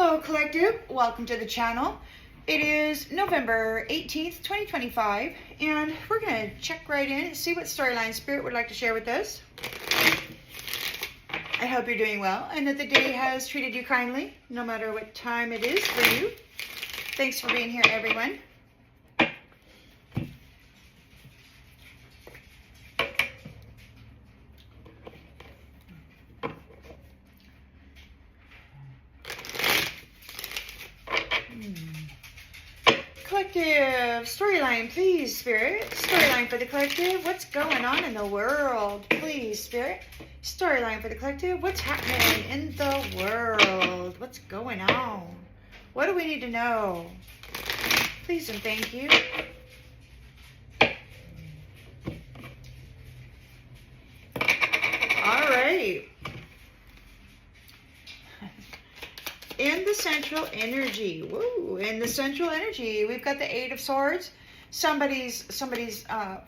Hello collective, welcome to the channel. It is November 18th, 2025, and we're going to check right in and see what storyline Spirit would like to share with us. I hope you're doing well and that the day has treated you kindly, no matter what time it is for you. Thanks for being here, everyone. Collective, storyline, please, Spirit. Storyline for the collective. What's going on in the world? Please, Spirit. Storyline for the collective. What's happening in the world? What's going on? What do we need to know? Please and thank you. All right. In the central energy, woo! In the central energy, we've got the Eight of Swords. Somebody's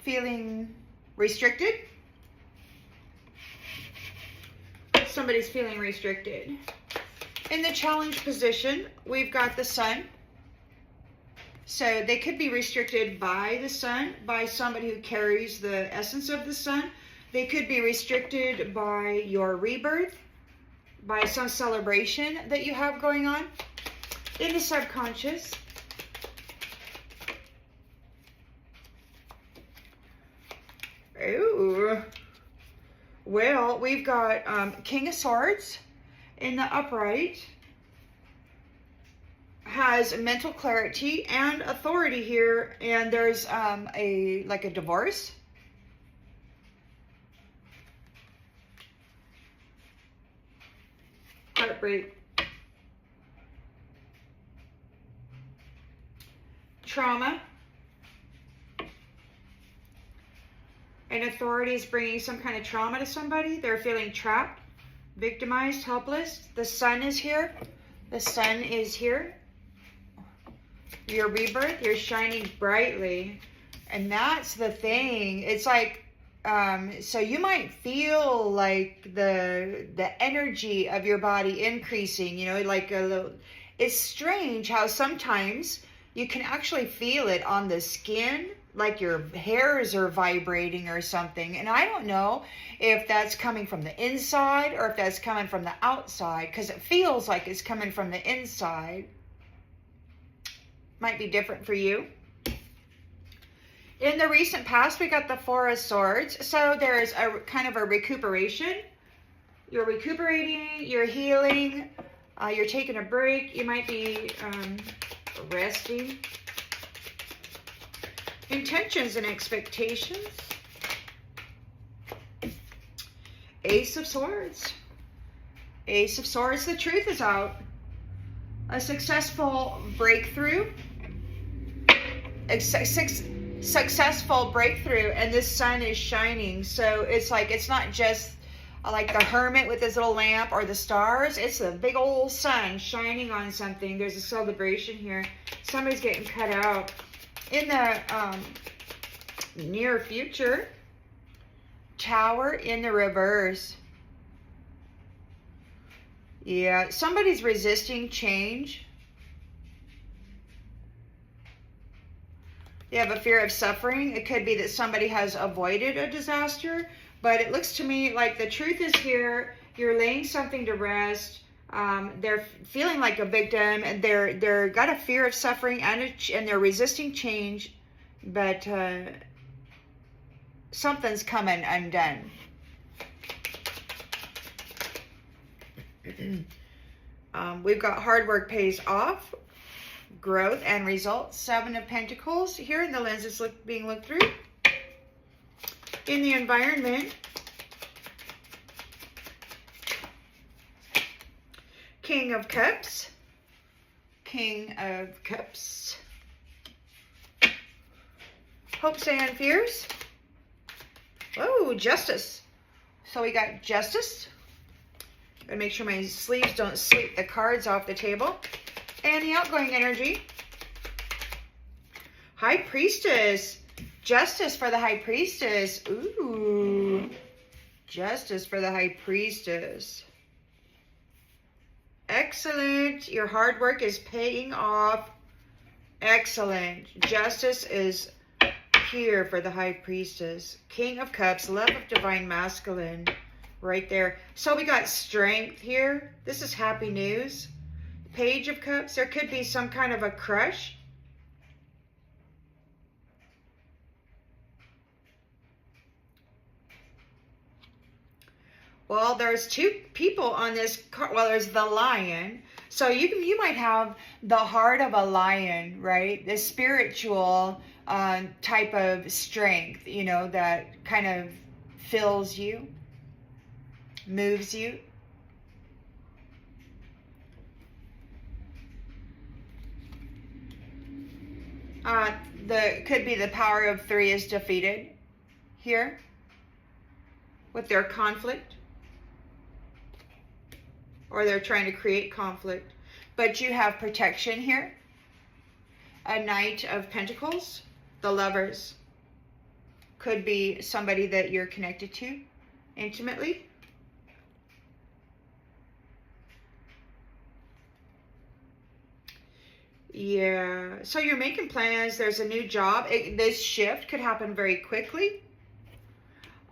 feeling restricted. Somebody's feeling restricted. In the challenge position, we've got the Sun. So they could be restricted by the Sun, by somebody who carries the essence of the Sun. They could be restricted by your rebirth, by some celebration that you have going on. In the subconscious, ooh, well, we've got King of Swords in the upright, has mental clarity and authority here, and there's a divorce. Heartbreak, trauma, and authority is bringing some kind of trauma to somebody. They're feeling trapped, victimized, helpless. The Sun is here. The Sun is here. Your rebirth, you're shining brightly. And that's the thing. It's like, so you might feel like the energy of your body increasing, you know, like a little. It's strange how sometimes you can actually feel it on the skin, like your hairs are vibrating or something. And I don't know if that's coming from the inside or if that's coming from the outside, because it feels like it's coming from the inside. Might be different for you. In the recent past, we got the Four of Swords. So there's a kind of a recuperation. You're recuperating, you're healing, you're taking a break. You might be resting. Intentions and expectations. Ace of Swords. Ace of Swords, the truth is out. A successful breakthrough. Successful breakthrough, and this Sun is shining. So it's like, it's not just like the hermit with his little lamp or the stars. It's a big old sun shining on something. There's a celebration here. Somebody's getting cut out. In the near future, Tower in the reverse. Yeah, somebody's resisting change. You have a fear of suffering. It could be that somebody has avoided a disaster, but it looks to me like the truth is here. You're laying something to rest. They're feeling like a victim, and they're got a fear of suffering, and they're resisting change, but something's coming undone. We've got hard work pays off. Growth and results. Seven of Pentacles here in the lenses being looked through. In the environment, King of Cups. King of Cups. Hopes and fears. Oh, Justice. So we got Justice. Gotta make sure my sleeves don't sweep the cards off the table. And the outgoing energy, High Priestess. Justice for the High Priestess. Ooh. Justice for the High Priestess. Excellent. Your hard work is paying off. Excellent. Justice is here for the High Priestess. King of Cups, love of divine masculine. Right there. So we got strength here. This is happy news. Page of Cups. There could be some kind of a crush. Well, there's two people on this card. Well, there's the lion. So you might have the heart of a lion, right? The spiritual type of strength, you know, that kind of fills you, moves you. Could be the power of 3 is defeated here with their conflict. Or they're trying to create conflict. But you have protection here. A Knight of Pentacles. The Lovers. Could be somebody that you're connected to intimately. Yeah. So you're making plans. There's a new job. This shift could happen very quickly.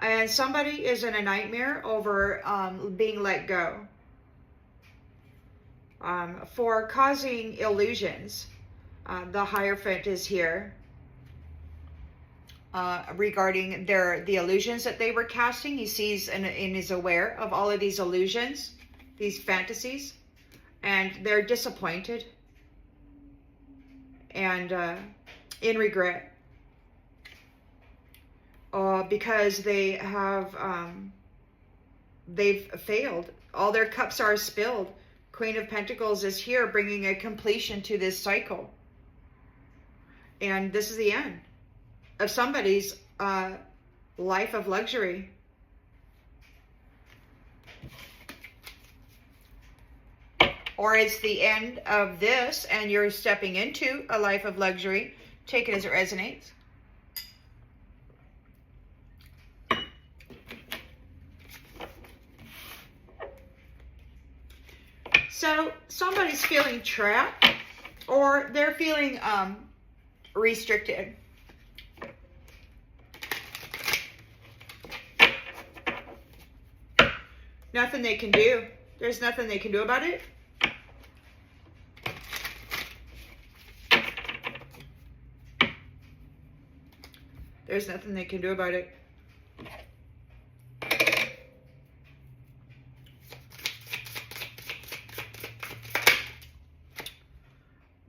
And somebody is in a nightmare over being let go. For causing illusions. The Hierophant is here regarding the illusions that they were casting. He sees and is aware of all of these illusions, these fantasies, and they're disappointed and in regret because they have they've failed. All their cups are spilled. Queen of Pentacles is here bringing a completion to this cycle. And this is the end of somebody's life of luxury. Or it's the end of this and you're stepping into a life of luxury. Take it as it resonates. So somebody's feeling trapped or they're feeling restricted. Nothing they can do. There's nothing they can do about it. There's nothing they can do about it.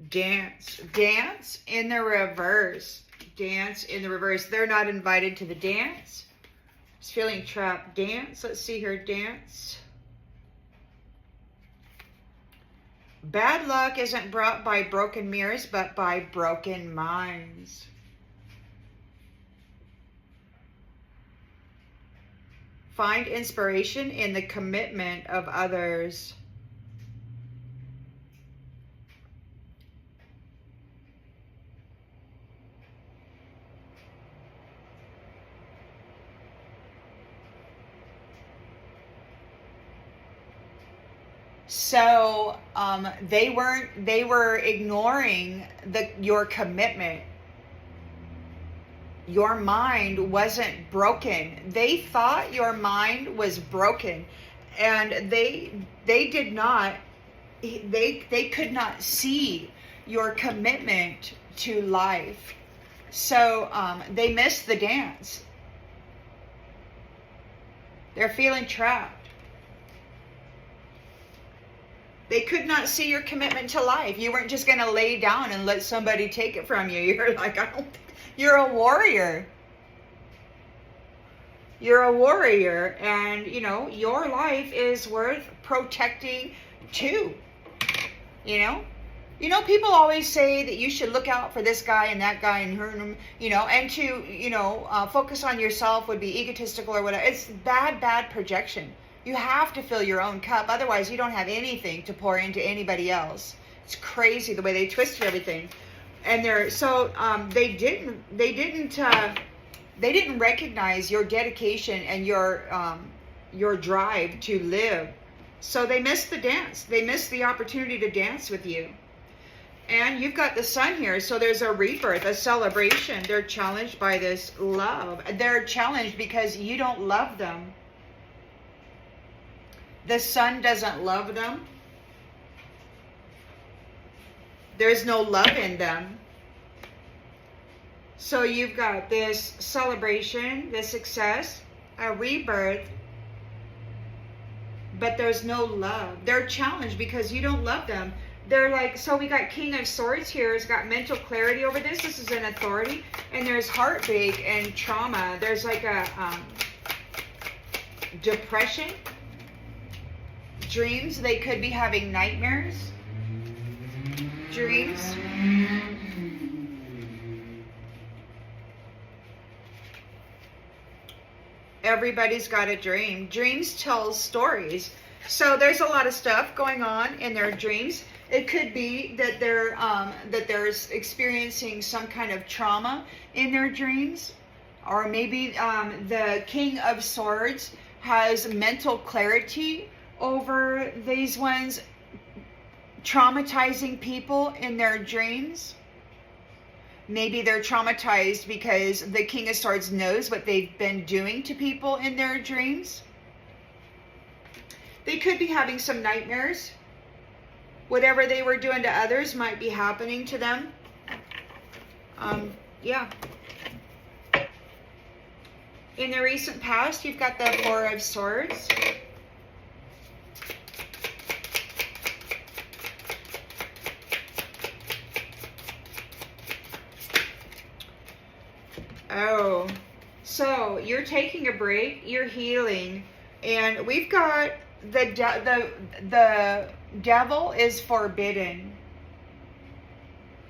Dance. Dance in the reverse. Dance in the reverse. They're not invited to the dance. Just feeling trapped. Dance. Let's see here. Dance. Bad luck isn't brought by broken mirrors, but by broken minds. Find inspiration in the commitment of others. So they were ignoring your commitment. Your mind wasn't broken. They thought your mind was broken, and they did not. They could not see your commitment to life. So they missed the dance. They're feeling trapped. They could not see your commitment to life. You weren't just going to lay down and let somebody take it from you. You're like, you're a warrior. You're a warrior. And, you know, your life is worth protecting too. You know? You know, people always say that you should look out for this guy and that guy and her, you know, and to, you know, focus on yourself would be egotistical or whatever. It's bad projection. You have to fill your own cup. Otherwise, you don't have anything to pour into anybody else. It's crazy the way they twisted everything. And they didn't recognize your dedication and your drive to live So they missed the dance. They missed the opportunity to dance with you. And you've got the sun here. So there's a rebirth, a celebration. They're challenged by this love. They're challenged because you don't love them. The sun doesn't love them. There's no love in them. So you've got this celebration, this success, a rebirth, but there's no love. They're challenged because you don't love them. They're like, so we got King of Swords here. It's got mental clarity over this. This is an authority. And there's heartbreak and trauma. There's like a depression. Dreams. They could be having nightmares. Dreams. Everybody's got a dream. Dreams tell stories. So there's a lot of stuff going on in their dreams. It could be that they're experiencing some kind of trauma in their dreams, or maybe the King of Swords has mental clarity over these ones traumatizing people in their dreams. Maybe they're traumatized because the King of Swords knows what they've been doing to people in their dreams. They could be having some nightmares. Whatever they were doing to others might be happening to them. Yeah. In the recent past, you've got the Four of Swords. Oh, so you're taking a break, you're healing, and we've got the devil is forbidden.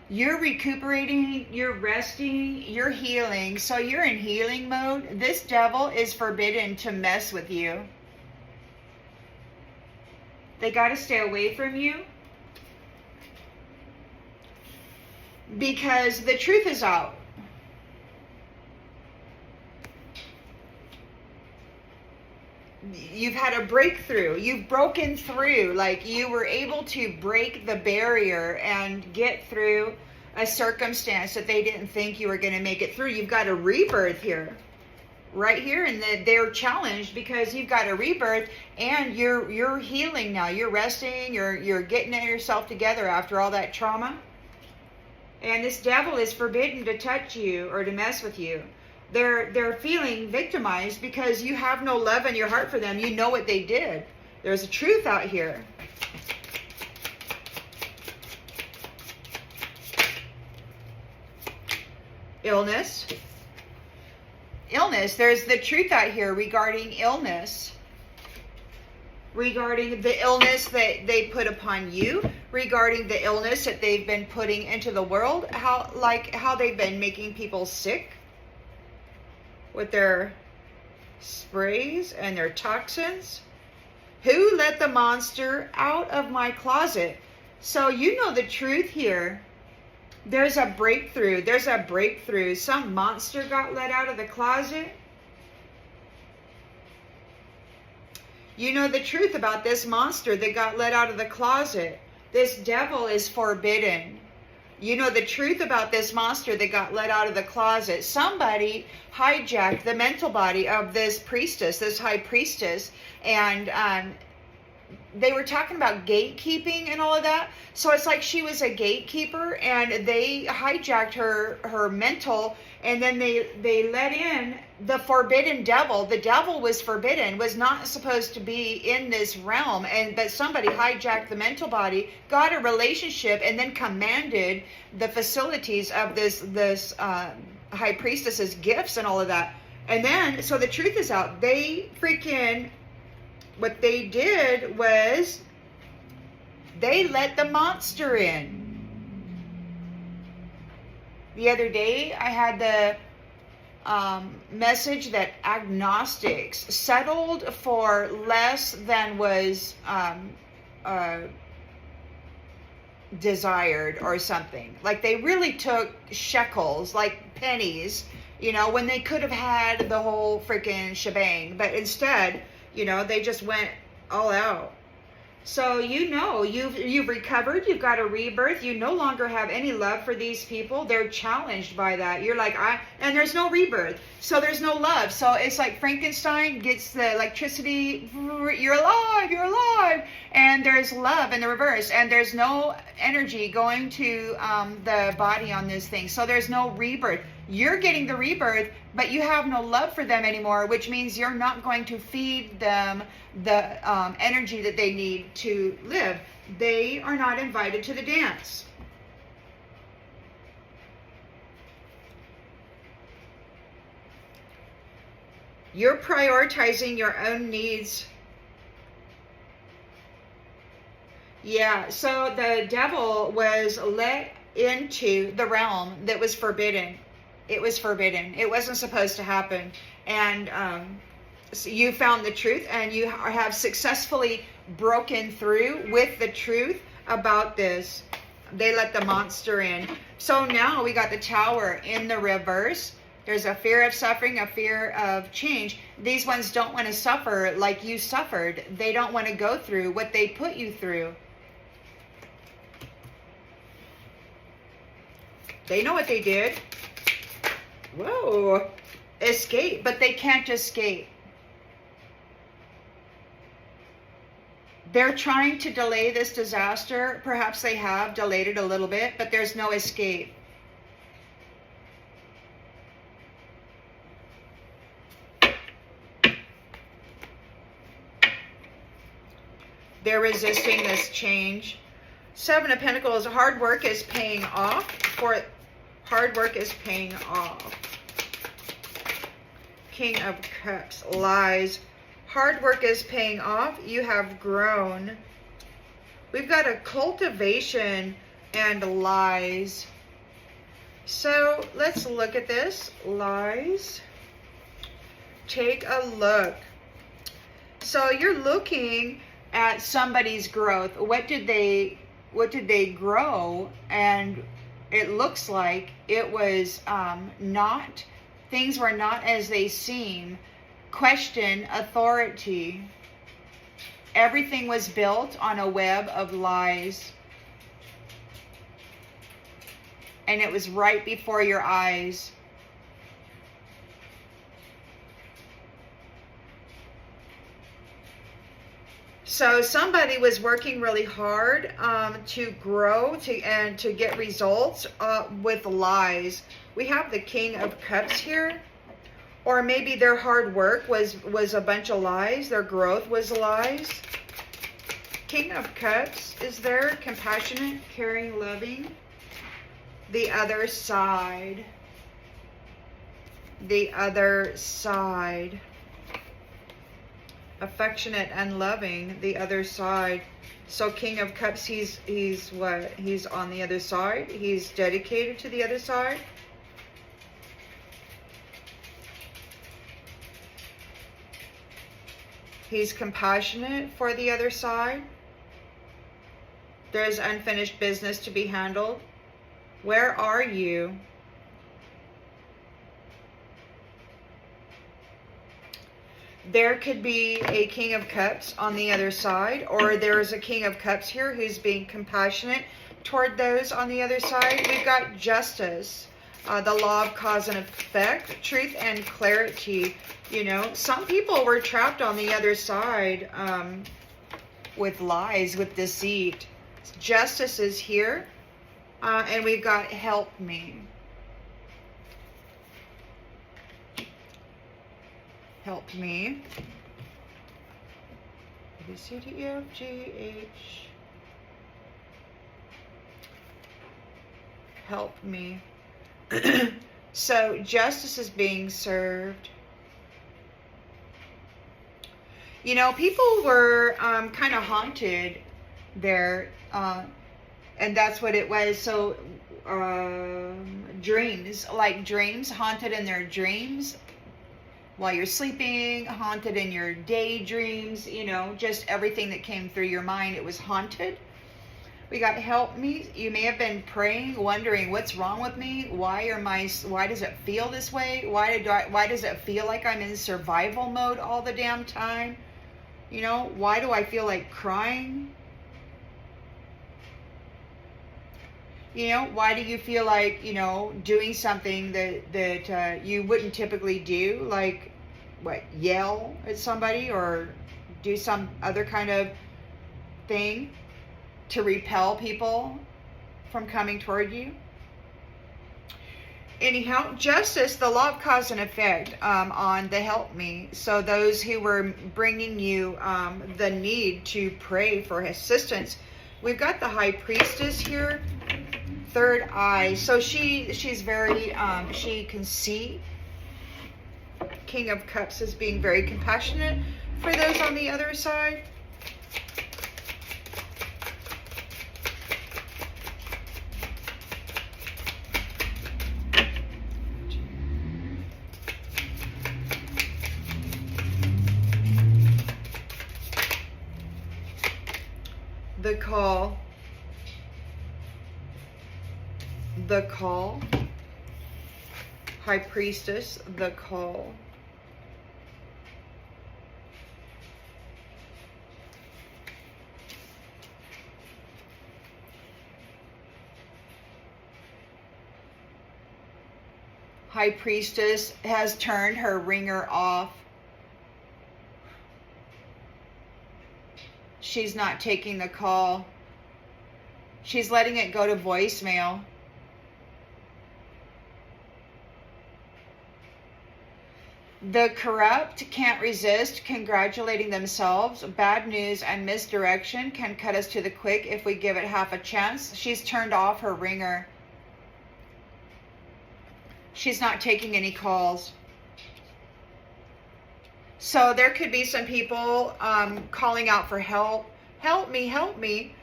You're recuperating, you're resting, you're healing, so you're in healing mode. This devil is forbidden to mess with you. They got to stay away from you because the truth is out. You've had a breakthrough. You've broken through. Like you were able to break the barrier and get through a circumstance that they didn't think you were going to make it through. You've got a rebirth here. Right here. And they're challenged because you've got a rebirth and you're healing now. You're resting. You're getting yourself together after all that trauma. And this devil is forbidden to touch you or to mess with you. They're feeling victimized because you have no love in your heart for them. You know what they did. There's a truth out here. Illness. Illness. There's the truth out here regarding illness. Regarding the illness that they put upon you. Regarding the illness that they've been putting into the world. How they've been making people sick. With their sprays and their toxins. Who let the monster out of my closet? So you know the truth here. There's a breakthrough. There's a breakthrough. Some monster got let out of the closet. You know the truth about this monster that got let out of the closet. This devil is forbidden. You know the truth about this monster that got let out of the closet. Somebody hijacked the mental body of this priestess, this high priestess, and they were talking about gatekeeping and all of that. So it's like she was a gatekeeper, and they hijacked her mental, and then they let in the forbidden devil. The devil was forbidden, was not supposed to be in this realm, but somebody hijacked the mental body, got a relationship, and then commanded the facilities of this high priestess's gifts and all of that. And then, so the truth is out. What they did was they let the monster in. The other day, I had the message that agnostics settled for less than was desired or something. Like they really took shekels, like pennies, when they could have had the whole freaking shebang. But instead, they just went all out. So you know you've recovered, you've got a rebirth, you no longer have any love for these people. They're challenged by that. You're like, and there's no rebirth. So there's no love. So it's like Frankenstein gets the electricity, you're alive, and there's love in the reverse, and there's no energy going to the body on this thing. So there's no rebirth. You're getting the rebirth, but you have no love for them anymore, which means you're not going to feed them the energy that they need to live. They are not invited to the dance. You're prioritizing your own needs. Yeah, so the devil was let into the realm that was forbidden. It was forbidden. It wasn't supposed to happen. And so you found the truth, and you have successfully broken through with the truth about this. They let the monster in. So now we got the Tower in the reverse. There's a fear of suffering, a fear of change. These ones don't want to suffer like you suffered. They don't want to go through what they put you through. They know what they did. Whoa. Escape, but they can't escape. They're trying to delay this disaster. Perhaps they have delayed it a little bit, but there's no escape. They're resisting this change. Seven of Pentacles, hard work is paying off. Hard work is paying off. King of Cups, lies. Hard work is paying off. You have grown. We've got a cultivation and lies. So let's look at this. Lies. Take a look. So you're looking at somebody's growth. What did they grow? And it looks like it was not, things were not as they seem. Question authority. Everything was built on a web of lies. And it was right before your eyes. So somebody was working really hard to grow and to get results with lies. We have the King of Cups here. Or maybe their hard work was a bunch of lies. Their growth was lies. King of Cups is there. Compassionate, caring, loving. The other side. The other side. Affectionate and loving. The other side. So King of Cups, he's what? He's on the other side. He's dedicated to the other side. He's compassionate for the other side. There's unfinished business to be handled. Where are you? There could be a King of Cups on the other side, or there's a King of Cups here who's being compassionate toward those on the other side. We've got Justice, the law of cause and effect, truth and clarity. You know, some people were trapped on the other side with lies, with deceit. Justice is here. And we've got help me. Help me. A, B, C, D, E, F, G, H. Help me. So justice is being served. You know, people were kind of haunted there, and that's what it was. So dreams, like dreams, haunted in their dreams while you're sleeping, haunted in your daydreams, you know, just everything that came through your mind, it was haunted. We got help me. You may have been praying, wondering what's wrong with me. Why does it feel this way? Why does it feel like I'm in survival mode all the damn time? You know, why do I feel like crying? You know, why do you feel like, you know, doing something that you wouldn't typically do? Like, what, yell at somebody or do some other kind of thing to repel people from coming toward you? Anyhow, justice, the law of cause and effect on the help me. So those who were bringing you the need to pray for assistance. We've got the High Priestess here, third eye. So she's very, she can see. King of Cups is being very compassionate for those on the other side. The call, High Priestess, the call. High Priestess has turned her ringer off. She's not taking the call. She's letting it go to voicemail. The corrupt can't resist congratulating themselves. Bad news and misdirection can cut us to the quick if we give it half a chance. She's turned off her ringer. She's not taking any calls. So there could be some people calling out for help. Help me, help me.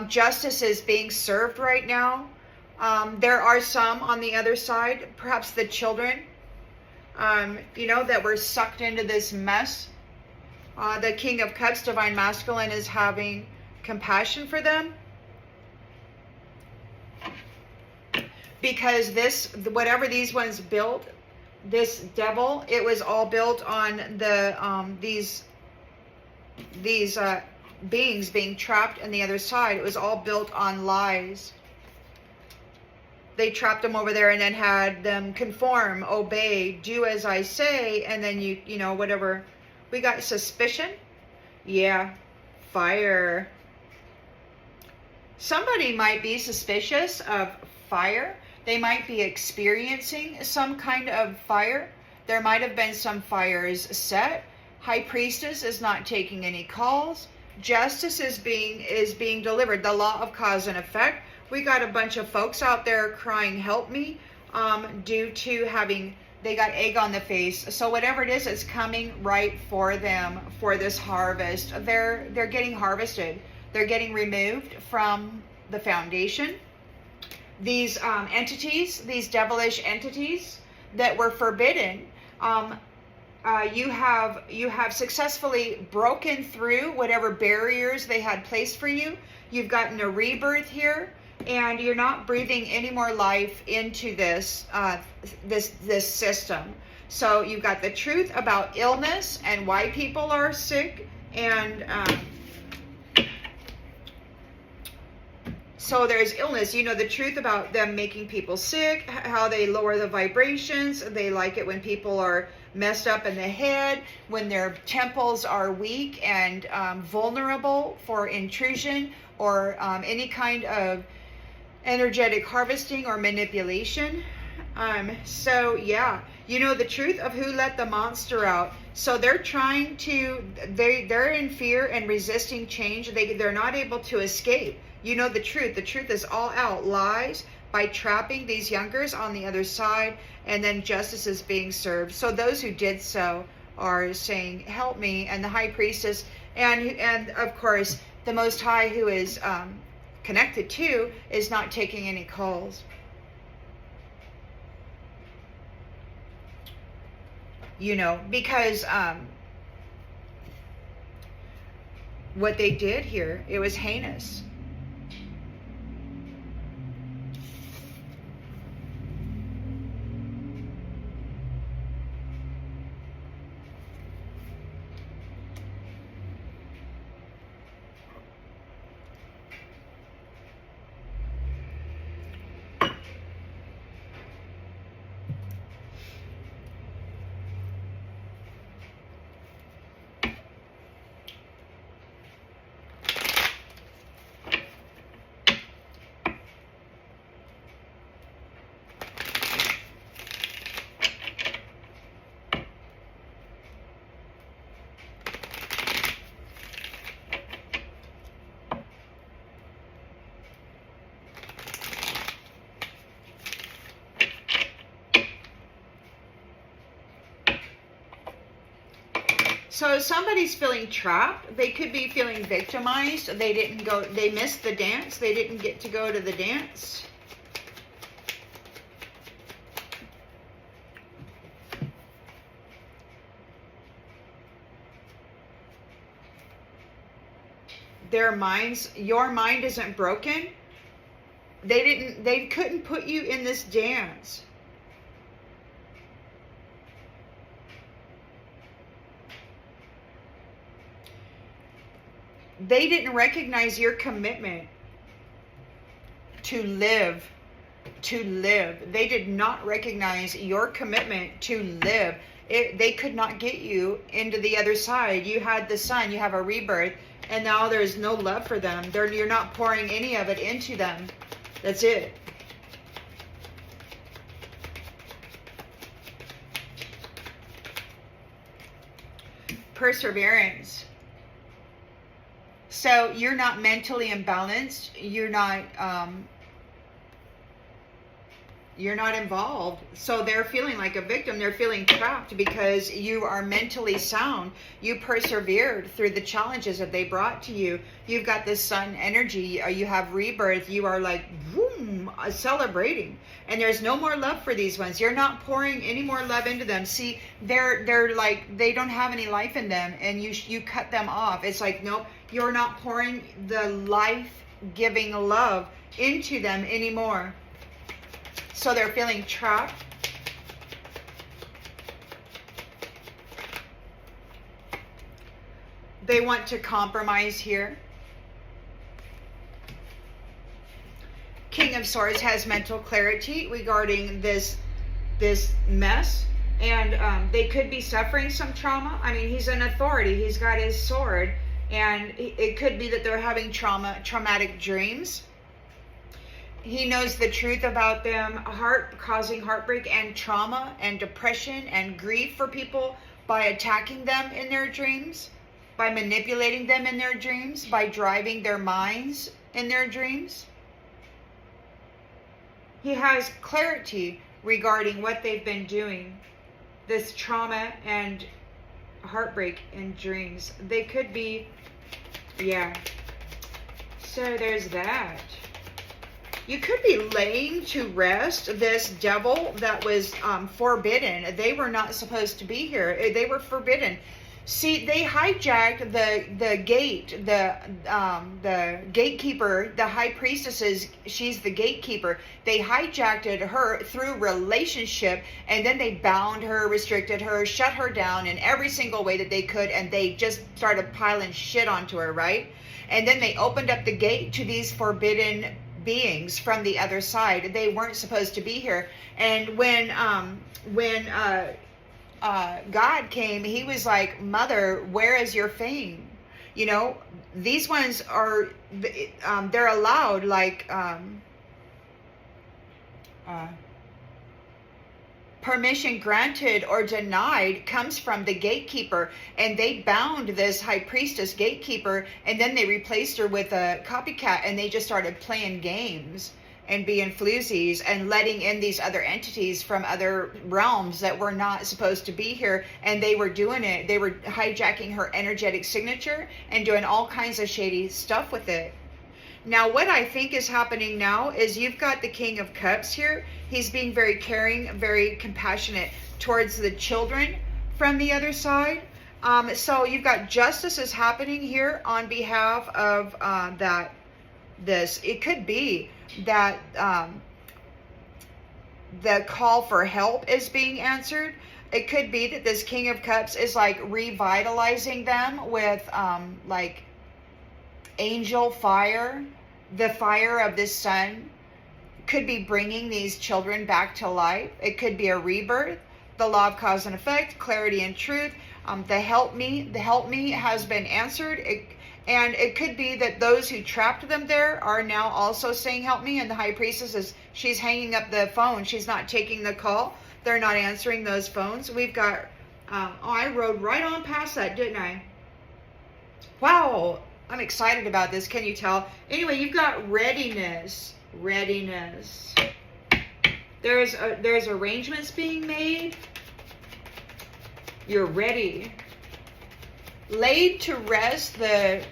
Justice is being served right now. There are some on the other side, perhaps the children, you know, that were sucked into this mess. The King of Cups, Divine Masculine, is having compassion for them. Because this, whatever these ones built, this devil, it was all built on the these beings being trapped on the other side. It was all built on lies. They trapped them over there and then had them conform, obey, do as I say, and then you know, whatever. We got suspicion. Yeah, fire. Somebody might be suspicious of fire. They might be experiencing some kind of fire. There might have been some fires set. High Priestess is not taking any calls. Justice is being delivered. The law of cause and effect. We got a bunch of folks out there crying, help me, due to having, they got egg on the face. So whatever it is, it's coming right for them for this harvest. They're getting harvested. They're getting removed from the foundation. These entities, these devilish entities that were forbidden, you have successfully broken through whatever barriers they had placed for you. You've gotten a rebirth here, and you're not breathing any more life into this this system. So you've got the truth about illness and why people are sick, and so there's illness, you know, the truth about them making people sick, how they lower the vibrations. They like it when people are messed up in the head, when their temples are weak and vulnerable for intrusion or any kind of energetic harvesting or manipulation. So yeah, you know, the truth of who let the monster out. So they're trying to, they're in fear and resisting change. They're not able to escape. You know the truth. The truth is all out. Lies by trapping these youngers on the other side, and then justice is being served. So those who did so are saying, help me. And the High Priestess, and of course, the Most High, who is connected to, is not taking any calls. You know, because what they did here, it was heinous. So somebody's feeling trapped. They could be feeling victimized. They didn't go, they missed the dance. They didn't get to go to the dance. Their minds, your mind isn't broken. They couldn't put you in this dance. They didn't recognize your commitment to live, They did not recognize your commitment to live. They could not get you into the other side. You had the sun, you have a rebirth, and now there's no love for them. You're not pouring any of it into them. That's it. Perseverance. So you're not mentally imbalanced. You're not involved. So they're feeling like a victim. They're feeling trapped because you are mentally sound. You persevered through the challenges that they brought to you. You've got this sun energy. You have rebirth. You are like, boom, celebrating. And there's no more love for these ones. You're not pouring any more love into them. See, they're like, they don't have any life in them, and you cut them off. It's like, nope, you're not pouring the life-giving love into them anymore. So they're feeling trapped. They want to compromise here. King of Swords has mental clarity regarding this mess. And they could be suffering some trauma. I mean, he's an authority. He's got his sword. And it could be that they're having traumatic dreams. He knows the truth about them, causing heartbreak and trauma and depression and grief for people by attacking them in their dreams, by manipulating them in their dreams, by driving their minds in their dreams. He has clarity regarding what they've been doing, this trauma and heartbreak in dreams. They could be, yeah. So there's that. You could be laying to rest this devil that was forbidden. They were not supposed to be here. They were forbidden. See, they hijacked the gate, the gatekeeper, the High Priestess. She's the gatekeeper. They hijacked her through relationship, and then they bound her, restricted her, shut her down in every single way that they could, and they just started piling shit onto her, right? And then they opened up the gate to these forbidden beings from the other side. They weren't supposed to be here. And when God came, he was like, Mother, where is your fame? You know, these ones are, they're allowed, like, permission granted or denied comes from the gatekeeper, and they bound this High Priestess gatekeeper, and then they replaced her with a copycat, and they just started playing games and being floozies and letting in these other entities from other realms that were not supposed to be here. And they were doing it. They were hijacking her energetic signature and doing all kinds of shady stuff with it. Now, what I think is happening now is you've got the King of Cups here. He's being very caring, very compassionate towards the children from the other side. So you've got justice is happening here on behalf of this. It could be that the call for help is being answered. It could be that this King of Cups is like revitalizing them with like angel fire. The fire of the sun could be bringing these children back to life. It could be a rebirth, the law of cause and effect, clarity and truth. The help me has been answered. And it could be that those who trapped them there are now also saying, help me. And the High Priestess she's hanging up the phone. She's not taking the call. They're not answering those phones. We've got, I rode right on past that, didn't I? Wow, I'm excited about this. Can you tell? Anyway, you've got readiness. There's arrangements being made. You're ready. laid to rest the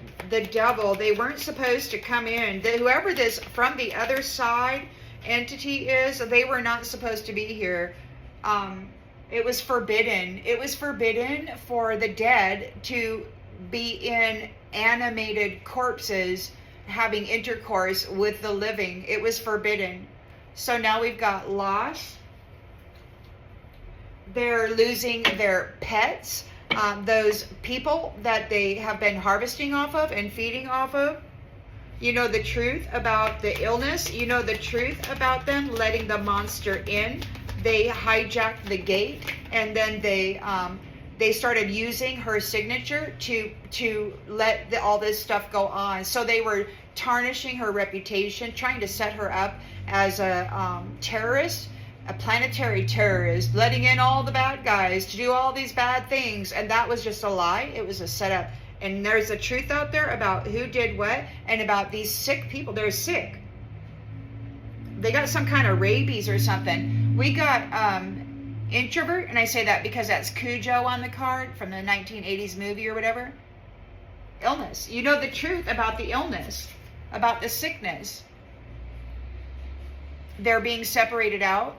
devil. They weren't supposed to come in. Whoever this from the other side entity is, they were not supposed to be here. It was forbidden. It was forbidden for the dead to be in animated corpses having intercourse with the living. It was forbidden. So now we've got loss. They're losing their pets, those people that they have been harvesting off of and feeding off of. You know the truth about the illness. You know the truth about them letting the monster in. They hijacked the gate, and then they started using her signature to let all this stuff go on. So they were tarnishing her reputation, trying to set her up as a terrorist, a planetary terrorist, letting in all the bad guys to do all these bad things. And that was just a lie. It was a setup. And there's a truth out there about who did what, and about these sick people. They're sick. They got some kind of rabies or something. We got introvert, and I say that because that's Cujo on the card from the 1980s movie or whatever. Illness. You know the truth about the illness, about the sickness. They're being separated out.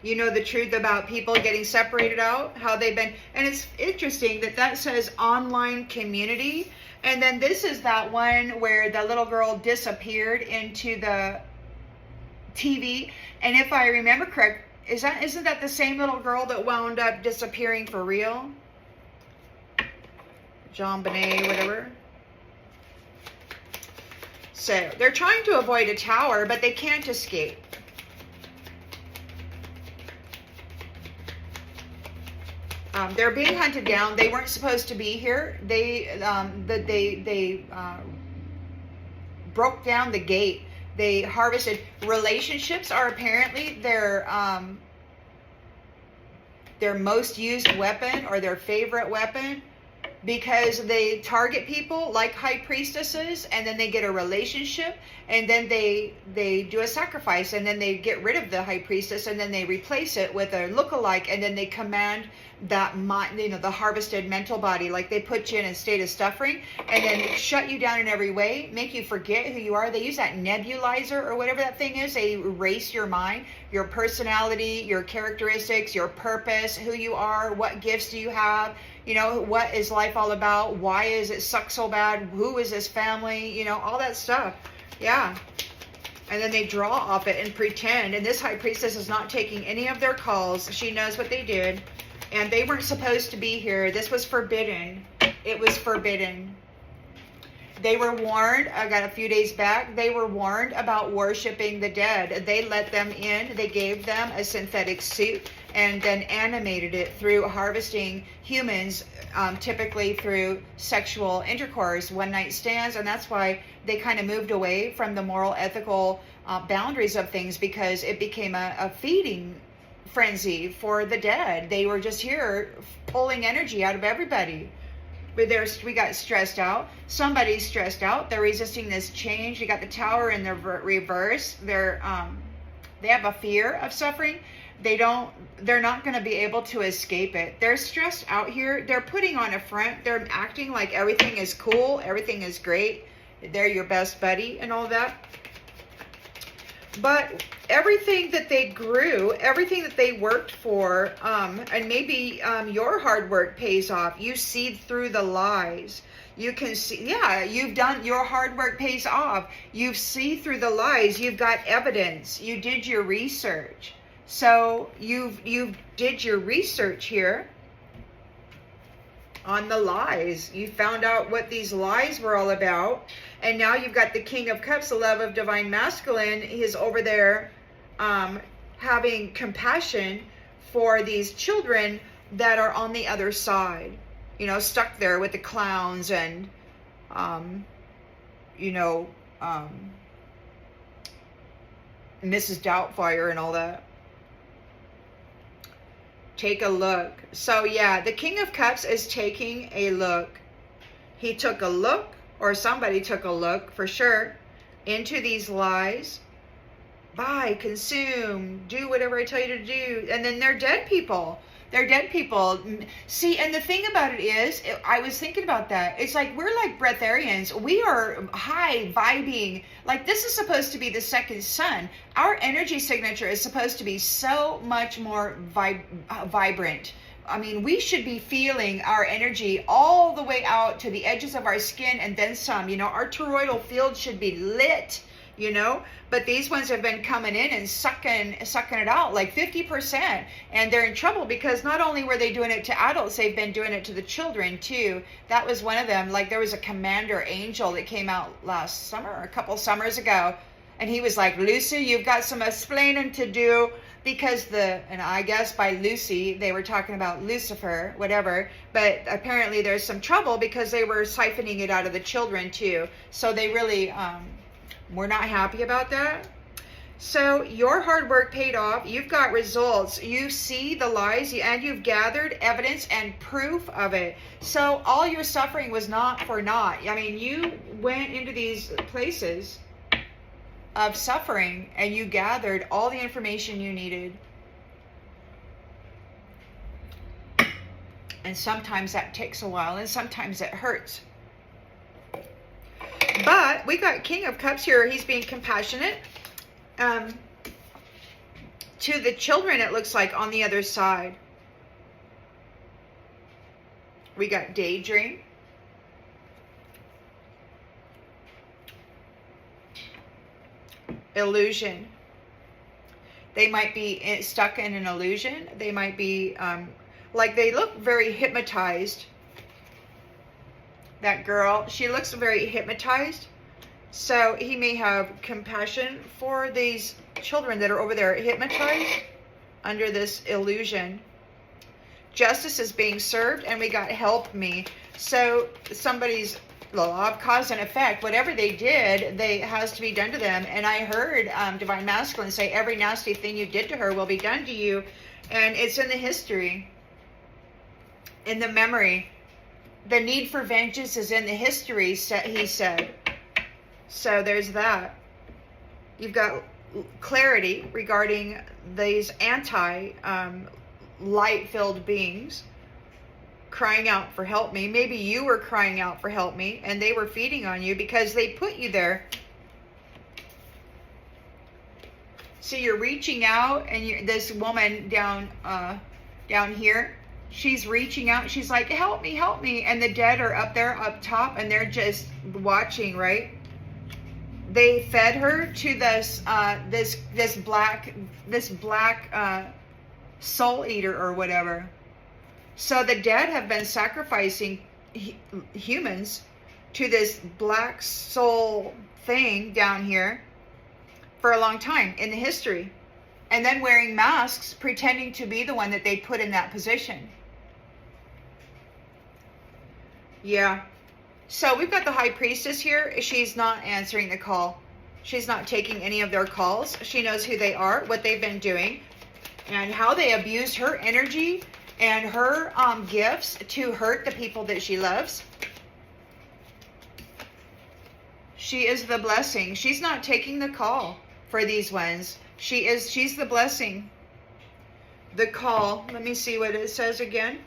You know the truth about people getting separated out, how they've been, and it's interesting that says online community, and then this is that one where the little girl disappeared into the TV, and if I remember correct, isn't that the same little girl that wound up disappearing for real? John Bonet, whatever. So they're trying to avoid a tower, but they can't escape. They're being hunted down. They weren't supposed to be here. They broke down the gate. They harvested. Relationships are apparently their most used weapon, or their favorite weapon, because they target people like high priestesses, and then they get a relationship, and then they do a sacrifice, and then they get rid of the high priestess, and then they replace it with a lookalike, and then they command that mind, the harvested mental body, like they put you in a state of suffering, and then shut you down in every way, make you forget who you are. They use that nebulizer or whatever that thing is. They erase your mind, your personality, your characteristics, your purpose, who you are, what gifts do you have, what is life all about, why is it suck so bad, who is this family, all that stuff. Yeah. And then they draw off it and pretend, and this high priestess is not taking any of their calls. She knows what they did. And they weren't supposed to be here. This was forbidden. It was forbidden. They were warned, I got a few days back, they were warned about worshiping the dead. They let them in. They gave them a synthetic suit and then animated it through harvesting humans, typically through sexual intercourse, one-night stands. And that's why they kind of moved away from the moral, ethical boundaries of things, because it became a feeding frenzy for the dead. They were just here pulling energy out of everybody. But we got stressed out. Somebody's stressed out. They're resisting this change. You got the tower in the reverse. They have a fear of suffering. They're not going to be able to escape it. They're stressed out here. They're putting on a front. They're acting like everything is cool. Everything is great. They're your best buddy and all that. But everything that they grew, everything that they worked for, and maybe your hard work pays off. You see through the lies. You can see, yeah, you've done, your hard work pays off. You see through the lies. You've got evidence. You did your research. So you did your research here on the lies. You found out what these lies were all about. And now you've got the King of Cups, the love of divine masculine. He's over there having compassion for these children that are on the other side, stuck there with the clowns and, Mrs. Doubtfire and all that. Take a look. So yeah, the King of Cups is taking a look. He took a look, or somebody took a look for sure, into these lies. Buy, consume, do whatever I tell you to do. And then they're dead people. They're dead people. See, and the thing about it is, I was thinking about that. It's like, we're like breatharians. We are high vibing. Like, this is supposed to be the second sun. Our energy signature is supposed to be so much more vibrant. I mean, we should be feeling our energy all the way out to the edges of our skin and then some. You know, our toroidal field should be lit, you know, but these ones have been coming in and sucking it out like 50%, and they're in trouble because not only were they doing it to adults, they've been doing it to the children too. That was one of them. Like, there was a commander angel that came out last summer, a couple summers ago, and he was like, Lucy, you've got some explaining to do, because and I guess by Lucy, they were talking about Lucifer, whatever, but apparently there's some trouble because they were siphoning it out of the children too. So they really, we're not happy about that. So your hard work paid off. You've got results. You see the lies, and you've gathered evidence and proof of it. So all your suffering was not for naught. I mean, you went into these places of suffering and you gathered all the information you needed. And sometimes that takes a while, and sometimes it hurts. But we got King of Cups here. He's being compassionate to the children, it looks like, on the other side. We got Daydream. Illusion. They might be stuck in an illusion. They might be like, they look very hypnotized. That girl, she looks very hypnotized. So he may have compassion for these children that are over there hypnotized under this illusion. Justice is being served, and we got help me. So somebody's law of cause and effect, whatever they did, has to be done to them. And I heard Divine Masculine say, every nasty thing you did to her will be done to you. And it's in the history, in the memory. The need for vengeance is in the history, he said. So there's that. You've got clarity regarding these light-filled beings crying out for help me. Maybe you were crying out for help me, and they were feeding on you because they put you there. So you're reaching out, and this woman down here, she's reaching out. She's like, help me, help me. And the dead are up there, up top, and they're just watching, right? They fed her to this black soul eater or whatever. So the dead have been sacrificing humans to this black soul thing down here for a long time in the history. And then wearing masks, pretending to be the one that they put in that position. Yeah. So we've got the High Priestess here. She's not answering the call. She's not taking any of their calls. She knows who they are, what they've been doing, and how they abused her energy and her gifts to hurt the people that she loves. She is the blessing. She's not taking the call for these ones. She's the blessing. The call. Let me see what it says again.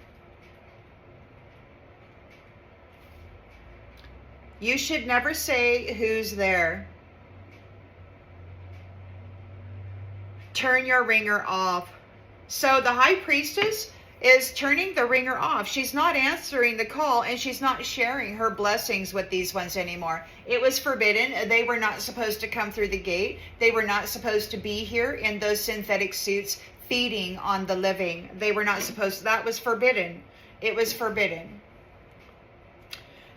You should never say who's there. Turn your ringer off. So the High Priestess is turning the ringer off. She's not answering the call, and she's not sharing her blessings with these ones anymore. It was forbidden. They were not supposed to come through the gate. They were not supposed to be here in those synthetic suits feeding on the living. They were not supposed to. That was forbidden. It was forbidden.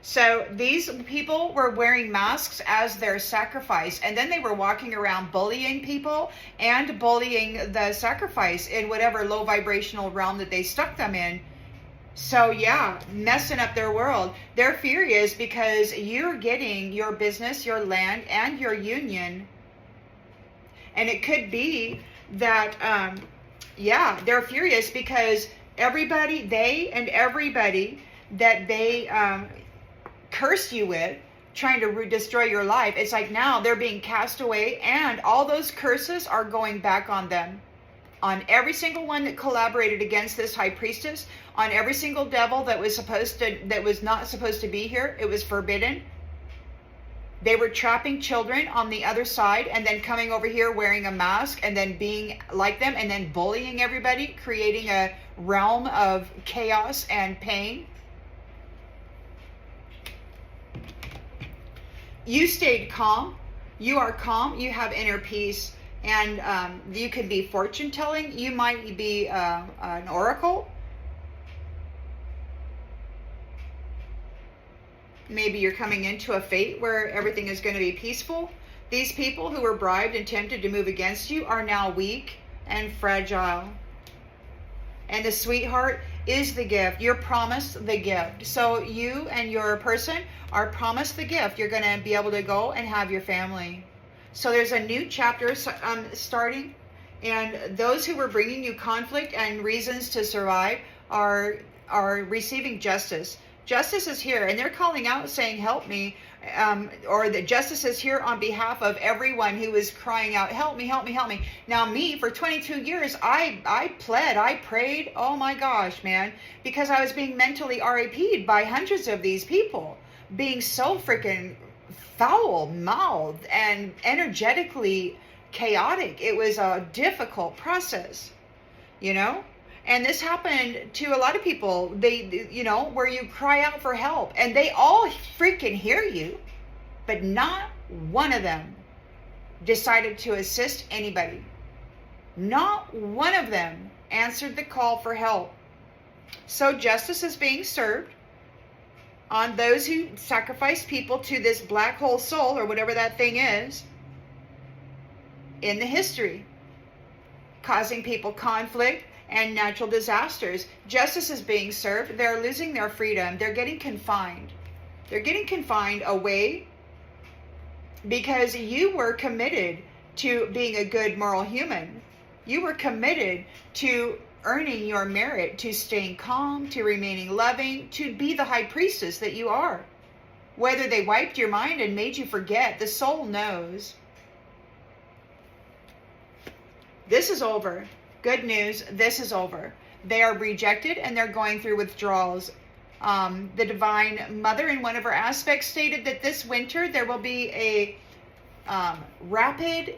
So these people were wearing masks as their sacrifice, and then they were walking around bullying people and bullying the sacrifice in whatever low vibrational realm that they stuck them in. So yeah, messing up their world. They're furious because you're getting your business, your land, and your union. And it could be that, yeah, they're furious because everybody that they curse you with, trying to destroy your life, it's like now they're being cast away, and all those curses are going back on them. on every single one that collaborated against this High Priestess, on every single devil that was not supposed to be here. It was forbidden. They were trapping children on the other side and then coming over here wearing a mask and then being like them and then bullying everybody, creating a realm of chaos and pain. You stayed calm. You are calm. You have inner peace. And you could be fortune telling. You might be an oracle. Maybe you're coming into a fate where everything is going to be peaceful. These people who were bribed and tempted to move against you are now weak and fragile. And the sweetheart is the gift. You're promised the gift. So you and your person are promised the gift. You're going to be able to go and have your family. So there's a new chapter starting. And those who were bringing you conflict and reasons to survive are receiving justice. Justice is here, and they're calling out saying, help me, or the justice is here on behalf of everyone who is crying out, help me, help me, help me. Now me, for 22 years, I pled, I prayed, oh my gosh, man, because I was being mentally RAP'd by hundreds of these people, being so freaking foul-mouthed and energetically chaotic. It was a difficult process, you know? And this happened to a lot of people, where you cry out for help and they all freaking hear you, but not one of them decided to assist anybody. Not one of them answered the call for help. So justice is being served on those who sacrifice people to this black hole soul or whatever that thing is in the history, causing people conflict and natural disasters. Justice is being served. They're losing their freedom. They're getting confined. They're getting confined away because you were committed to being a good moral human. You were committed to earning your merit, to staying calm, to remaining loving, to be the High Priestess that you are. Whether they wiped your mind and made you forget, the soul knows. This is over. Good news, this is over. They are rejected and they're going through withdrawals. The Divine Mother in one of her aspects stated that this winter there will be a rapid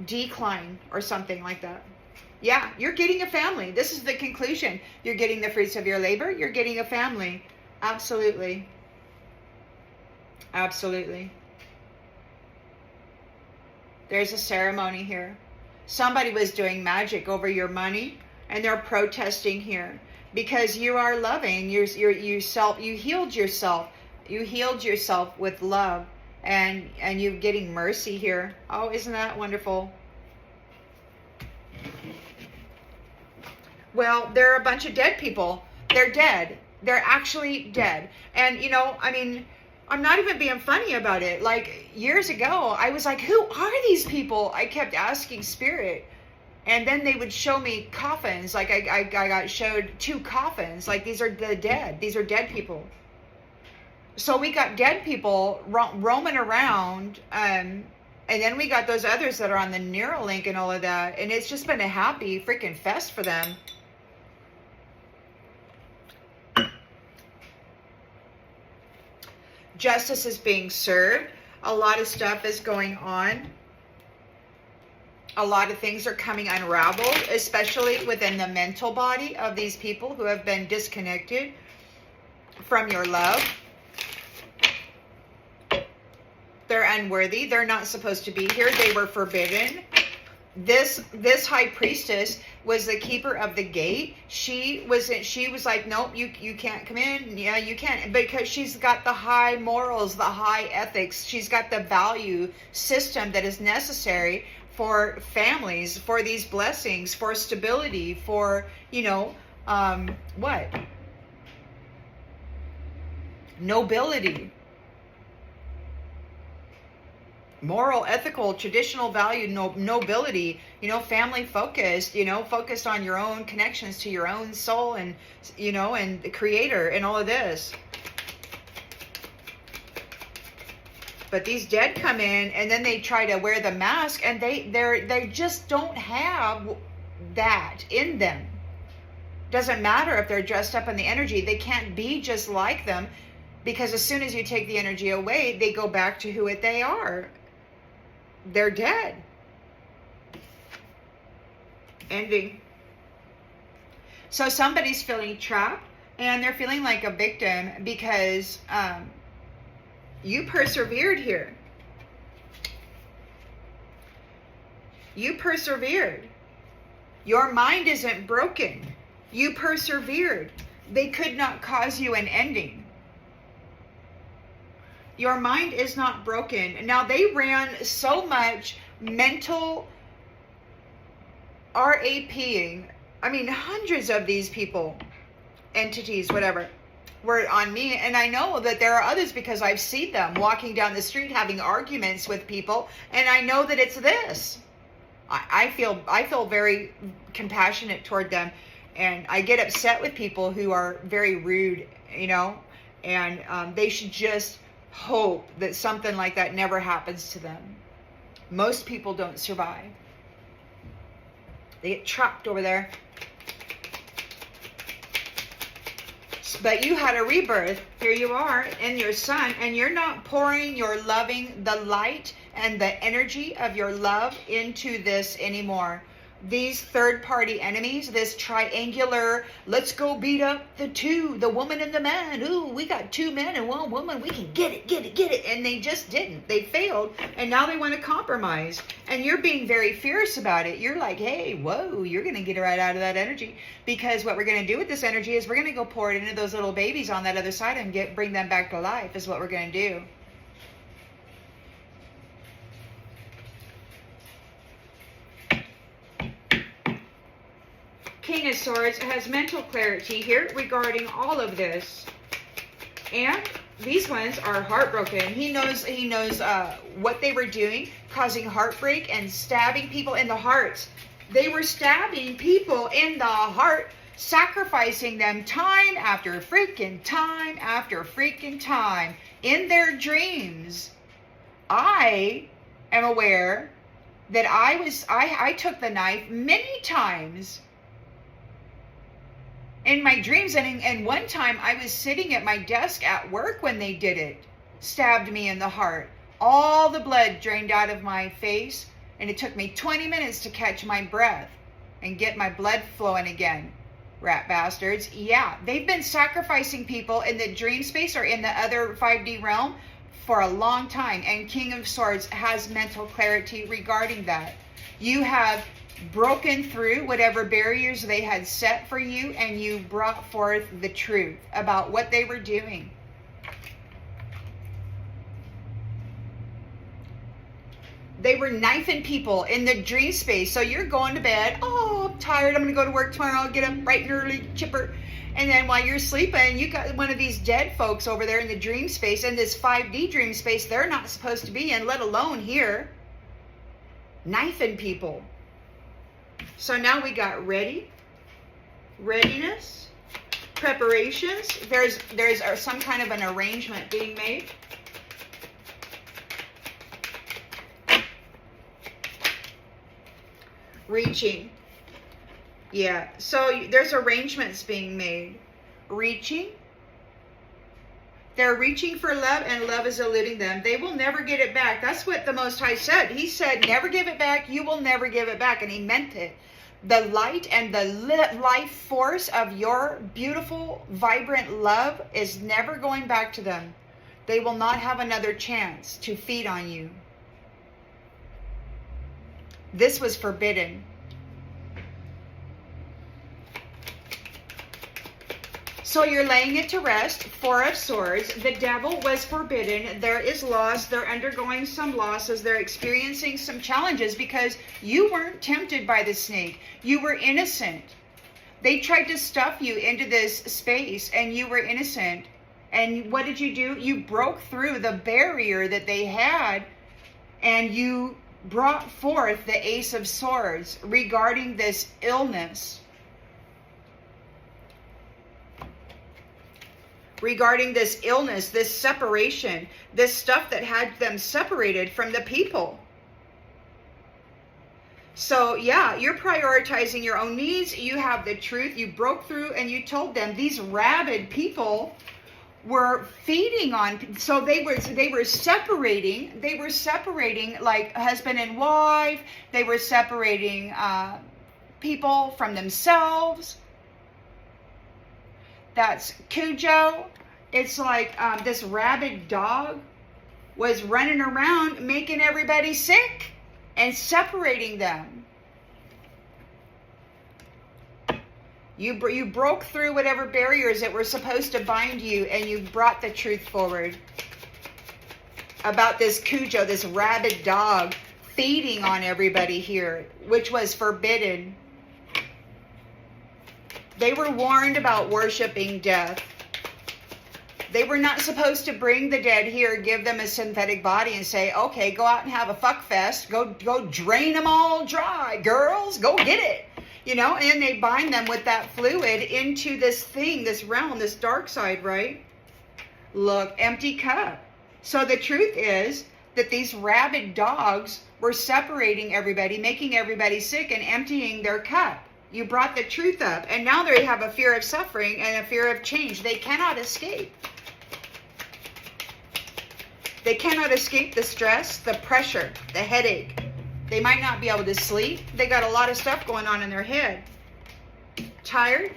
decline or something like that. Yeah, you're getting a family. This is the conclusion. You're getting the fruits of your labor. You're getting a family. Absolutely. Absolutely. There's a ceremony here. Somebody was doing magic over your money and they're protesting here because you are loving. You healed yourself. You healed yourself with love and you're getting mercy here. Oh, isn't that wonderful? Well, there are a bunch of dead people. They're dead. They're actually dead. And I'm not even being funny about it. Like years ago, I was like, who are these people? I kept asking Spirit. And then they would show me coffins. Like I got showed 2 coffins. Like these are the dead. These are dead people. So we got dead people roaming around. And then we got those others that are on the Neuralink and all of that. And it's just been a happy freaking fest for them. Justice is being served. A lot of stuff is going on. A lot of things are coming unraveled, especially within the mental body of these people who have been disconnected from your love. They're unworthy. They're not supposed to be here. They were forbidden. This High Priestess was the keeper of the gate. She was like, nope, you can't come in. Yeah, you can't, because she's got the high morals, the high ethics. She's got the value system that is necessary for families, for these blessings, for stability, for nobility. Moral, ethical, traditional value, nobility, family focused, focused on your own connections to your own soul and, and the Creator and all of this. But these dead come in and then they try to wear the mask and they just don't have that in them. Doesn't matter if they're dressed up in the energy. They can't be just like them, because as soon as you take the energy away, they go back to who they are. They're dead. Ending. So somebody's feeling trapped, and they're feeling like a victim because you persevered here. You persevered. Your mind isn't broken. You persevered. They could not cause you an ending. Your mind is not broken. Now, they ran so much mental RAPing. I mean, hundreds of these people, entities, whatever, were on me. And I know that there are others because I've seen them walking down the street having arguments with people. And I know that it's this. I feel very compassionate toward them. And I get upset with people who are very rude, you know. And they should just hope that something like that never happens to them. Most people don't survive. They get trapped over there. But you had a rebirth. Here you are in your sun, and you're not pouring your loving, the light and the energy of your love into this anymore. These third-party enemies, this triangular, let's go beat up the woman and the man. Ooh, we got 2 men and 1 woman. We can get it. And they just didn't. They failed. And now they want to compromise. And you're being very fierce about it. You're like, hey, whoa, you're going to get right out of that energy. Because what we're going to do with this energy is we're going to go pour it into those little babies on that other side and bring them back to life is what we're going to do. King of Swords has mental clarity here regarding all of this. And these ones are heartbroken. He knows what they were doing, causing heartbreak and stabbing people in the heart. They were stabbing people in the heart, sacrificing them time after freaking time in their dreams. I am aware that I took the knife many times in my dreams, and one time I was sitting at my desk at work when they did it. Stabbed me in the heart. All the blood drained out of my face, and it took me 20 minutes to catch my breath and get my blood flowing again. Rat bastards. Yeah, they've been sacrificing people in the dream space or in the other 5D realm for a long time, and King of Swords has mental clarity regarding that. You have broken through whatever barriers they had set for you, and you brought forth the truth about what they were doing. They were knifing people in the dream space. So you're going to bed. Oh, I'm tired. I'm going to go to work tomorrow. I'll get up bright and early, chipper. And then while you're sleeping, you got one of these dead folks over there in the dream space, in this 5D dream space they're not supposed to be in, let alone here. Knifing people. So now we got readiness, preparations. There's some kind of an arrangement being made. Reaching. Yeah, so there's arrangements being made. Reaching. They're reaching for love, and love is eluding them. They will never get it back. That's what the Most High said. He said, never give it back. You will never give it back. And he meant it. The light and the life force of your beautiful, vibrant love is never going back to them. They will not have another chance to feed on you. This was forbidden. So you're laying it to rest. 4 of Swords. The devil was forbidden. There is loss. They're undergoing some losses. They're experiencing some challenges because you weren't tempted by the snake. You were innocent. They tried to stuff you into this space, and you were innocent. And what did you do? You broke through the barrier that they had, and you brought forth the Ace of Swords regarding this illness. Regarding this illness, this separation, this stuff that had them separated from the people. So yeah, you're prioritizing your own needs. You have the truth. You broke through and you told them these rabid people were feeding on. So they were separating. They were separating like husband and wife. They were separating people from themselves. That's Cujo. It's like this rabid dog was running around making everybody sick and separating them. You broke through whatever barriers that were supposed to bind you, and you brought the truth forward about this Cujo, this rabid dog feeding on everybody here, which was forbidden. They were warned about worshiping death. They were not supposed to bring the dead here, give them a synthetic body and say, okay, go out and have a fuck fest. Go drain them all dry, girls. Go get it. You know, and they bind them with that fluid into this thing, this realm, this dark side, right? Look, empty cup. So the truth is that these rabid dogs were separating everybody, making everybody sick and emptying their cup. You brought the truth up. And now they have a fear of suffering and a fear of change. They cannot escape. They cannot escape the stress, the pressure, the headache. They might not be able to sleep. They got a lot of stuff going on in their head. Tired,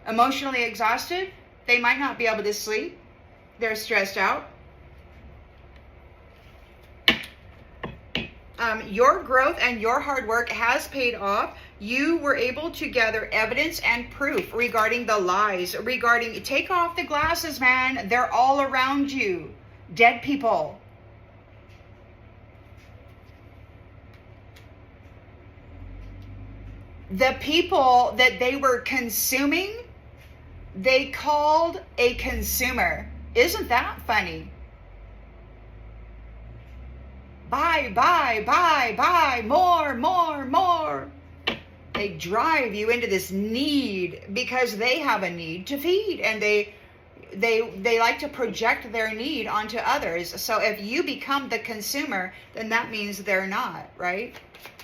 emotionally exhausted. They might not be able to sleep. They're stressed out. Your growth and your hard work has paid off. You were able to gather evidence and proof regarding the lies, regarding, take off the glasses, man. They're all around you. Dead people. The people that they were consuming, they called a consumer. Isn't that funny? Buy, buy, buy, buy, more, more, more. They drive you into this need because they have a need to feed, and they like to project their need onto others. So if you become the consumer, then that means they're not, right?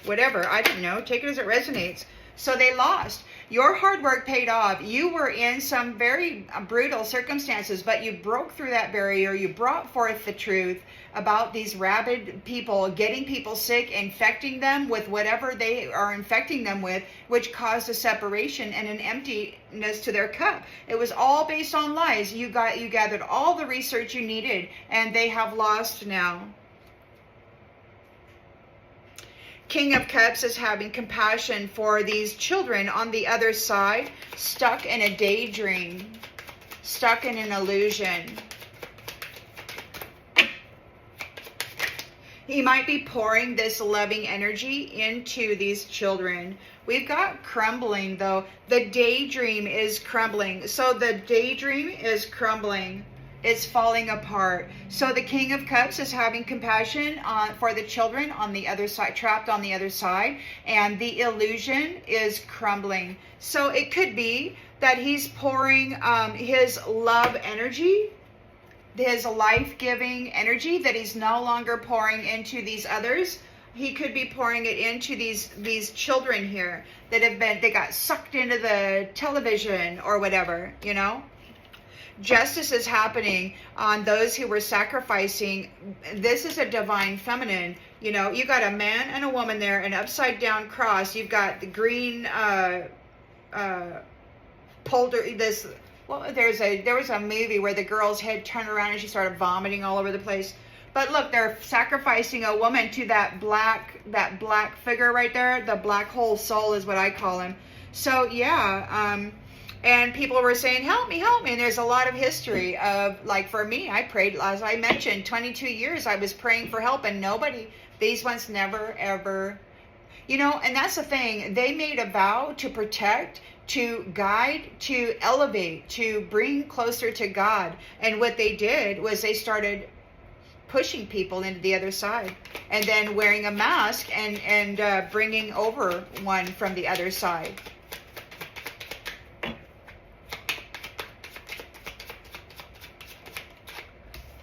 Whatever, I don't know, take it as it resonates. So they lost. Your hard work paid off. You were in some very brutal circumstances, but you broke through that barrier. You brought forth the truth about these rabid people, getting people sick, infecting them with whatever they are infecting them with, which caused a separation and an emptiness to their cup. It was all based on lies. You gathered all the research you needed, and they have lost now. King of Cups is having compassion for these children on the other side, stuck in a daydream, stuck in an illusion. He might be pouring this loving energy into these children. We've got crumbling, though. The daydream is crumbling. So the daydream is crumbling. It's falling apart. So the King of Cups is having compassion for the children on the other side, trapped on the other side, and the illusion is crumbling. So it could be that he's pouring his love energy, his life-giving energy that he's no longer pouring into these others. He could be pouring it into these children here that they got sucked into the television or whatever, you know. Justice is happening on those who were sacrificing. This is a divine feminine. You know, you got a man and a woman there, an upside down cross. You've got the green polder. There was a movie where the girl's head turned around and she started vomiting all over the place. But look, they're sacrificing a woman to that black figure right there. The black hole soul is what I call him. So yeah. And people were saying, help me, help me. And there's a lot of history of, like, for me, I prayed, as I mentioned, 22 years I was praying for help, and nobody, these ones never, ever, you know, and that's the thing. They made a vow to protect, to guide, to elevate, to bring closer to God. And what they did was they started pushing people into the other side, and then wearing a mask and bringing over one from the other side.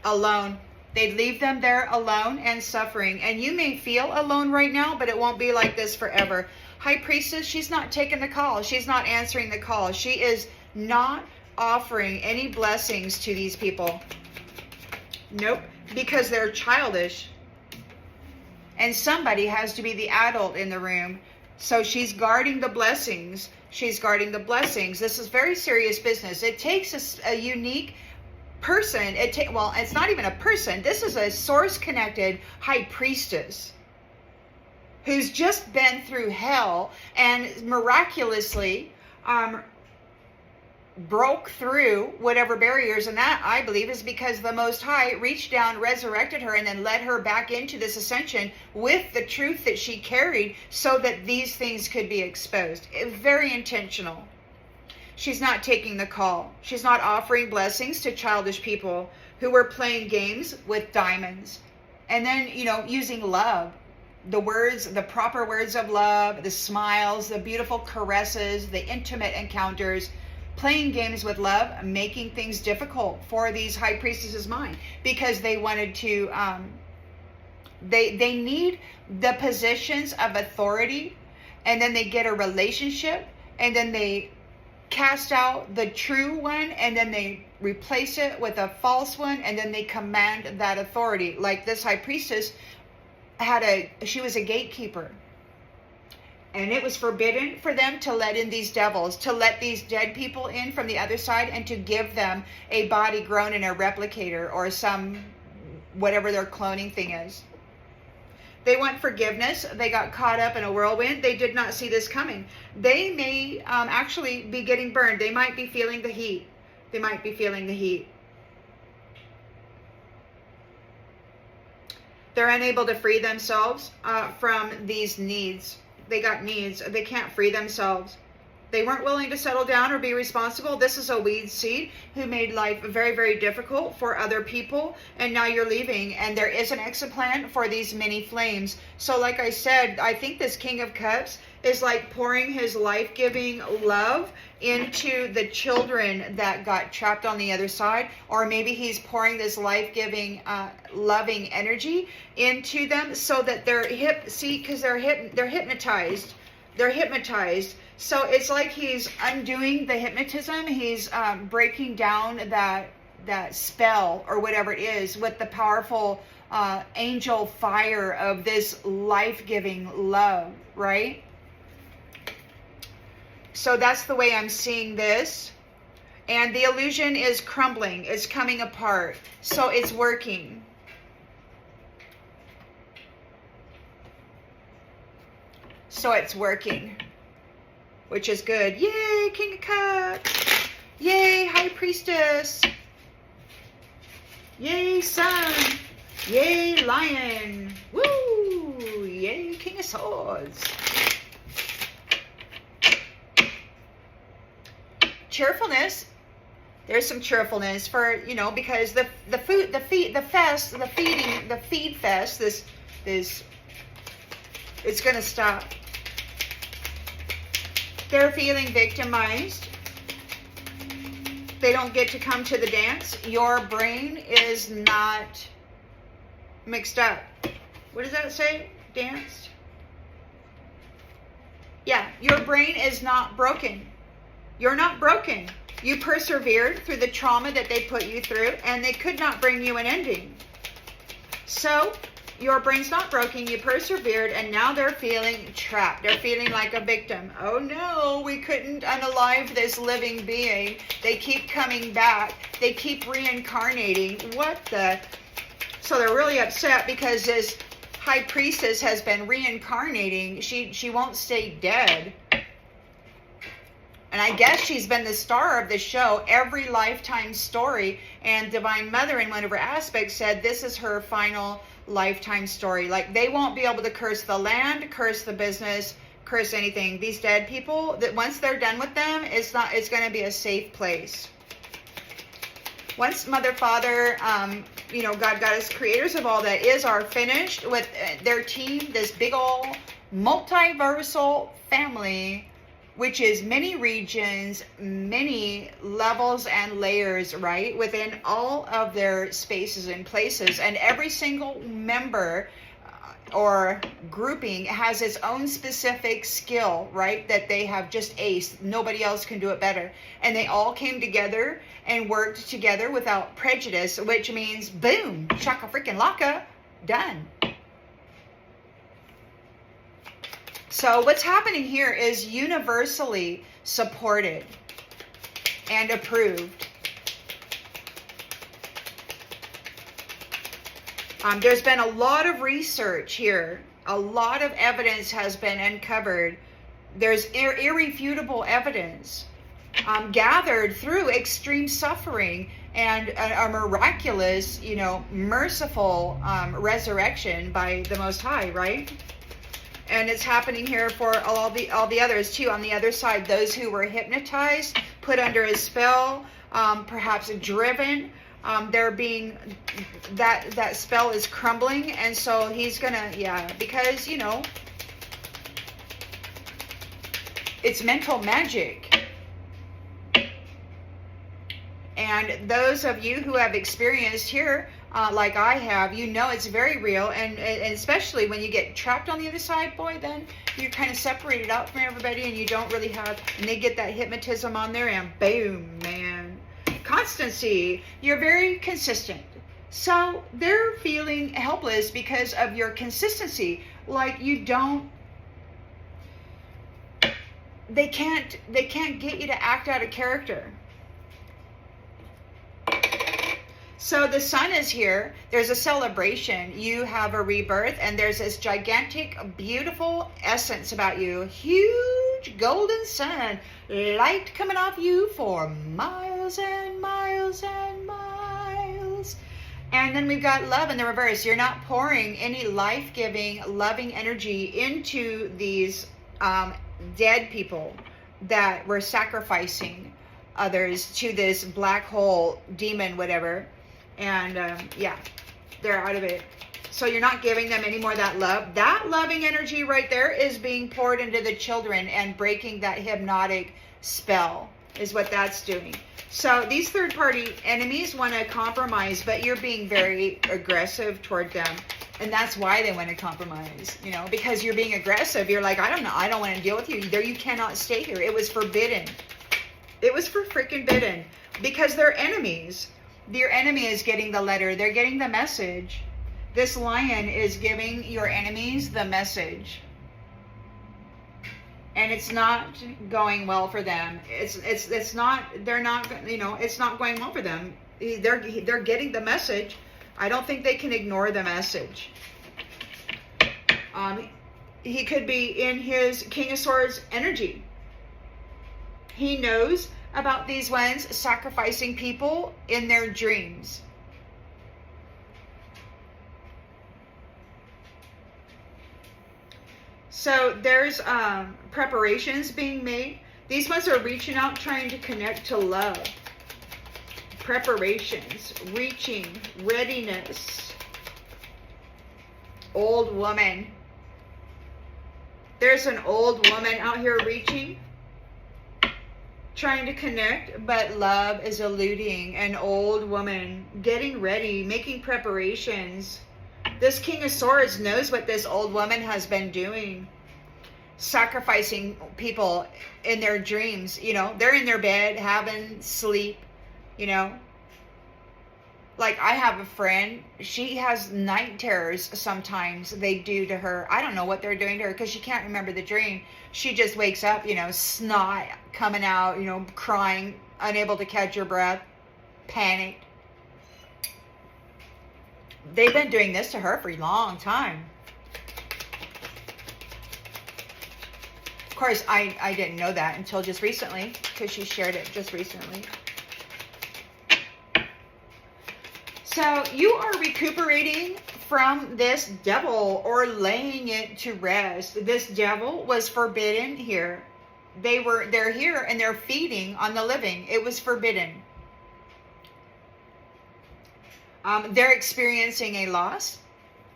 Alone. They'd leave them there alone and suffering. And you may feel alone right now, but it won't be like this forever. High Priestess, she's not taking the call. She's not answering the call. She is not offering any blessings to these people. Nope, because they're childish. And somebody has to be the adult in the room. So she's guarding the blessings. She's guarding the blessings. This is very serious business. It takes a unique person. Well, it's not even a person. This is a source-connected High Priestess who's just been through hell and miraculously broke through whatever barriers, and that, I believe, is because the Most High reached down, resurrected her, and then led her back into this ascension with the truth that she carried so that these things could be exposed. Very intentional. She's not taking the call. She's not offering blessings to childish people who were playing games with diamonds. And then, using love. The words, the proper words of love, the smiles, the beautiful caresses, the intimate encounters, playing games with love, making things difficult for these High Priestesses' mind because they wanted to, they need the positions of authority, and then they get a relationship, and then they cast out the true one, and then they replace it with a false one, and then they command that authority. Like this High Priestess she was a gatekeeper. And it was forbidden for them to let in these devils, to let these dead people in from the other side, and to give them a body grown in a replicator or some, whatever their cloning thing is. They want forgiveness. They got caught up in a whirlwind. They did not see this coming. They may actually be getting burned. They might be feeling the heat. They might be feeling the heat. They're unable to free themselves from these needs. They got needs. They can't free themselves. They weren't willing to settle down or be responsible. This is a weed seed who made life very, very difficult for other people. And now you're leaving. And there is an exit plan for these many flames. So like I said, I think this King of Cups is like pouring his life-giving love into the children that got trapped on the other side. Or maybe he's pouring this life-giving, loving energy into them so that they're because they're hypnotized. They're hypnotized. So it's like he's undoing the hypnotism. He's breaking down that spell or whatever it is with the powerful angel fire of this life-giving love, right? So that's the way I'm seeing this. And the illusion is crumbling. It's coming apart. So it's working. So it's working. Which is good. Yay, King of Cups. Yay, High Priestess. Yay, Sun. Yay, Lion. Woo! Yay, King of Swords. Cheerfulness. There's some cheerfulness for, because the feed fest, this, it's going to stop. They're feeling victimized. They don't get to come to the dance. Your brain is not mixed up. What does that say? Danced? Yeah, your brain is not broken. You're not broken. You persevered through the trauma that they put you through, and they could not bring you an ending. So, your brain's not broken, you persevered, and now they're feeling trapped. They're feeling like a victim. Oh no, we couldn't unalive this living being. They keep coming back. They keep reincarnating. What the? So they're really upset because this High Priestess has been reincarnating. She won't stay dead. And I guess she's been the star of the show, every lifetime story. And Divine Mother, in one of her aspects, said this is her final lifetime story. Like, they won't be able to curse the land, curse the business, curse anything. These dead people, that once they're done with them, it's going to be a safe place. Once Mother, Father, God, Goddess, creators of all that is, are finished with their team, this big old multiversal family, which is many regions, many levels and layers, right, within all of their spaces and places. And every single member or grouping has its own specific skill, right, that they have just aced. Nobody else can do it better. And they all came together and worked together without prejudice, which means boom, shaka freaking laka, done. So what's happening here is universally supported and approved. There's been a lot of research here. A lot of evidence has been uncovered. There's irrefutable evidence gathered through extreme suffering and a miraculous, merciful resurrection by the Most High, right? And it's happening here for all the others too. On the other side, those who were hypnotized, put under a spell, perhaps driven. They're being, that spell is crumbling, and so he's gonna, because, it's mental magic. And those of you who have experienced here, like I have, it's very real, and especially when you get trapped on the other side, boy, then you're kind of separated out from everybody, and you don't really have, and they get that hypnotism on there, and boom, man. Constancy, you're very consistent. So they're feeling helpless because of your consistency. Like they can't get you to act out of character. So the sun is here. There's a celebration. You have a rebirth, and there's this gigantic, beautiful essence about you. Huge golden sun, light coming off you for miles and miles and miles. And then we've got love in the reverse. You're not pouring any life-giving, loving energy into these dead people that were sacrificing others to this black hole, demon, whatever. And they're out of it. So you're not giving them any more of that love. That loving energy right there is being poured into the children and breaking that hypnotic spell is what that's doing. So these third-party enemies want to compromise, but you're being very aggressive toward them. And that's why they want to compromise, because you're being aggressive. You're like, I don't want to deal with you. You cannot stay here. It was forbidden. It was for freaking bidden. Because they're enemies. Your enemy is getting the letter. They're getting the message. This lion is giving your enemies the message. And it's not going well for them. It's not, they're not, it's not going well for them. They're getting the message. I don't think they can ignore the message. He could be in his King of Swords energy. He knows about these ones sacrificing people in their dreams. So there's preparations being made. These ones are reaching out, trying to connect to love. Preparations, reaching, readiness. Old woman. There's an old woman out here reaching, trying to connect, but love is eluding. An old woman getting ready, making preparations. This King of Swords knows what this old woman has been doing. Sacrificing people in their dreams. They're in their bed, having sleep, Like, I have a friend, she has night terrors sometimes they do to her. I don't know what they're doing to her because she can't remember the dream. She just wakes up, snot coming out, crying, unable to catch her breath, panicked. They've been doing this to her for a long time. Of course, I didn't know that until just recently because she shared it just recently. So you are recuperating from this devil or laying it to rest. This devil was forbidden here. They're here and they're feeding on the living. It was forbidden. They're experiencing a loss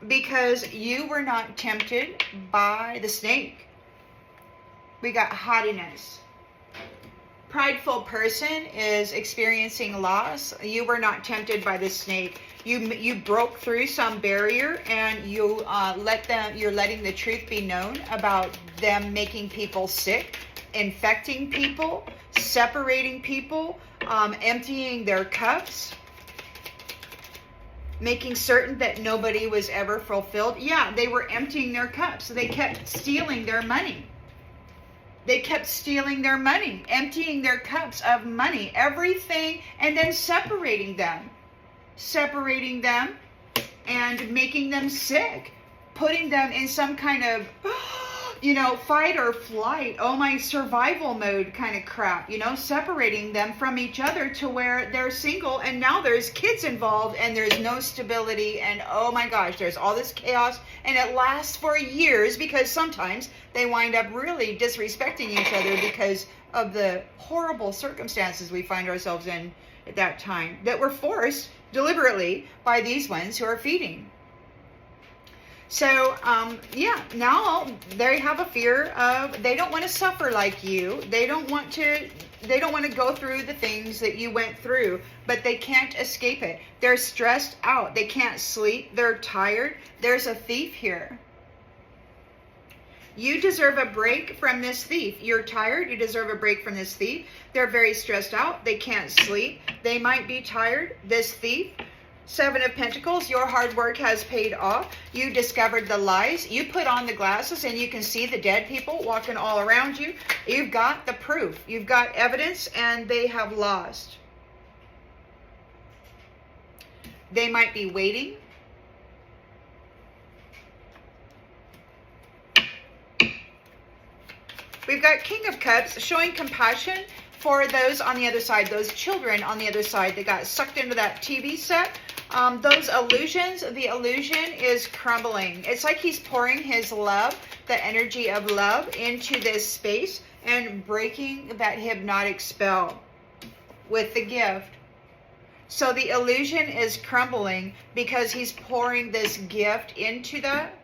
because you were not tempted by the snake. We got haughtiness. Prideful person is experiencing loss. You were not tempted by the snake. You broke through some barrier, and you're letting the truth be known about them making people sick, infecting people, separating people, emptying their cups, making certain that nobody was ever fulfilled. Yeah, they were emptying their cups. They kept stealing their money. They kept stealing their money, emptying their cups of money, everything, and then separating them and making them sick, putting them in some kind of, fight or flight, survival mode kind of crap, separating them from each other to where they're single, and now there's kids involved, and there's no stability, and oh my gosh, there's all this chaos, and it lasts for years, because sometimes they wind up really disrespecting each other because of the horrible circumstances we find ourselves in at that time, that were forced deliberately by these ones who are feeding. So, now they have a fear of, they don't want to suffer like you. They don't want to go through the things that you went through, but they can't escape it. They're stressed out. They can't sleep. They're tired. There's a thief here. You deserve a break from this thief. You're tired. You deserve a break from this thief. They're very stressed out. They can't sleep. They might be tired. This thief. 7 of Pentacles, your hard work has paid off. You discovered the lies. You put on the glasses and you can see the dead people walking all around you. You've got the proof. You've got evidence, and they have lost. They might be waiting. We've got King of Cups showing compassion for those on the other side, those children on the other side that got sucked into that TV set. Those illusions, the illusion is crumbling. It's like he's pouring his love, the energy of love, into this space and breaking that hypnotic spell with the gift. So the illusion is crumbling because he's pouring this gift into that.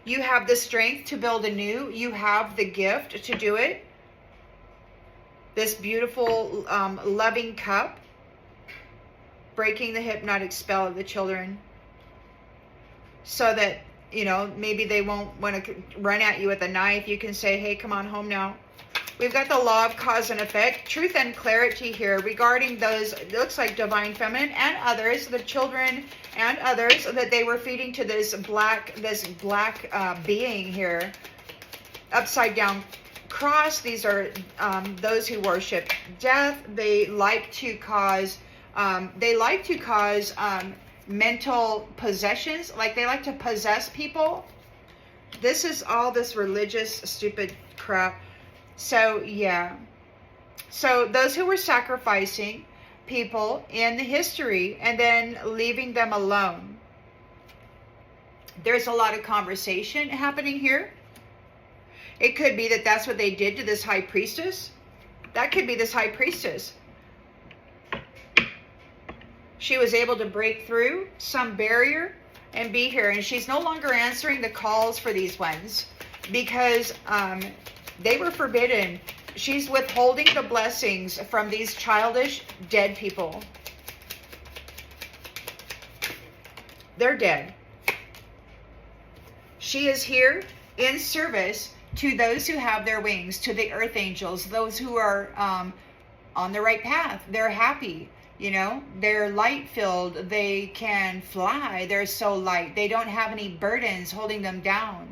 You have the strength to build anew. You have the gift to do it. This beautiful, loving cup, breaking the hypnotic spell of the children, so that, maybe they won't want to run at you with a knife. You can say, hey, come on home now. We've got the law of cause and effect, truth and clarity here regarding those, it looks like divine feminine and others, the children and others that they were feeding to this black being here, upside down cross. These are those who worship death. They like to cause mental possessions, like they like to possess people. This is all this religious stupid crap. So yeah, so those who were sacrificing people in the history and then leaving them alone. There's a lot of conversation happening here. It could be that that's what they did to this High Priestess. That could be this High Priestess. She was able to break through some barrier and be here. And she's no longer answering the calls for these ones because they were forbidden. She's withholding the blessings from these childish, dead people. They're dead. She is here in service to those who have their wings, to the earth angels, those who are on the right path. They're happy, they're light filled. They can fly. They're so light. They don't have any burdens holding them down.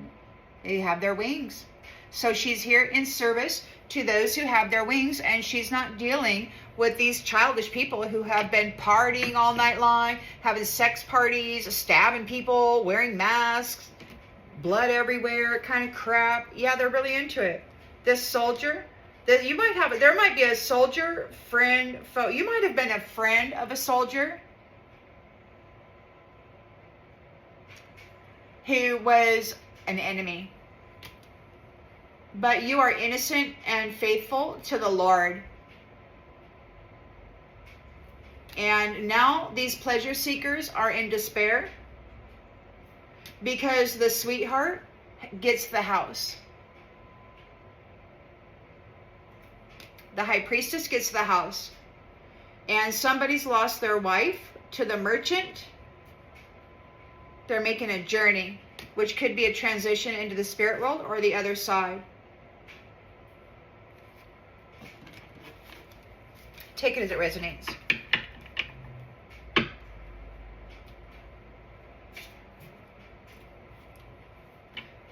They have their wings. So she's here in service to those who have their wings, and she's not dealing with these childish people who have been partying all night long, having sex parties, stabbing people, wearing masks, blood everywhere, kind of crap. Yeah, they're really into it. This soldier, there might be a soldier, friend, foe. You might have been a friend of a soldier who was an enemy. But you are innocent and faithful to the Lord. And now these pleasure seekers are in despair because the sweetheart gets the house. The High Priestess gets the house. And somebody's lost their wife to the merchant. They're making a journey, which could be a transition into the spirit world or the other side. Take it as it resonates.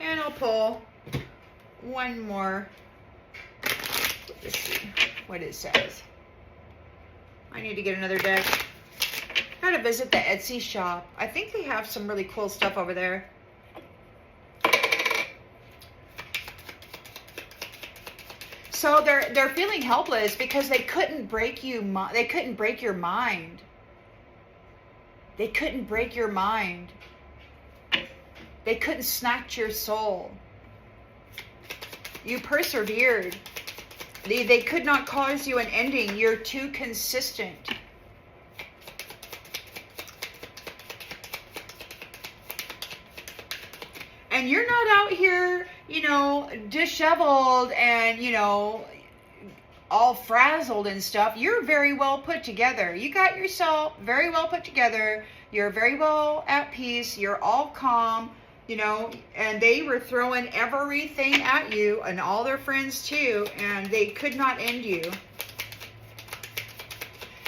And I'll pull one more. Let's see what it says. I need to get another deck. Gotta visit the Etsy shop. I think they have some really cool stuff over there. So they're feeling helpless because they couldn't break you. They couldn't break your mind. They couldn't break your mind. They couldn't snatch your soul. You persevered. They could not cause you an ending. You're too consistent. And you're not out here, you know, disheveled and, you know, all frazzled and stuff. You're very well put together. You got yourself very well put together. You're very well at peace. You're all calm. You know, and they were throwing everything at you and all their friends too, and they could not end you.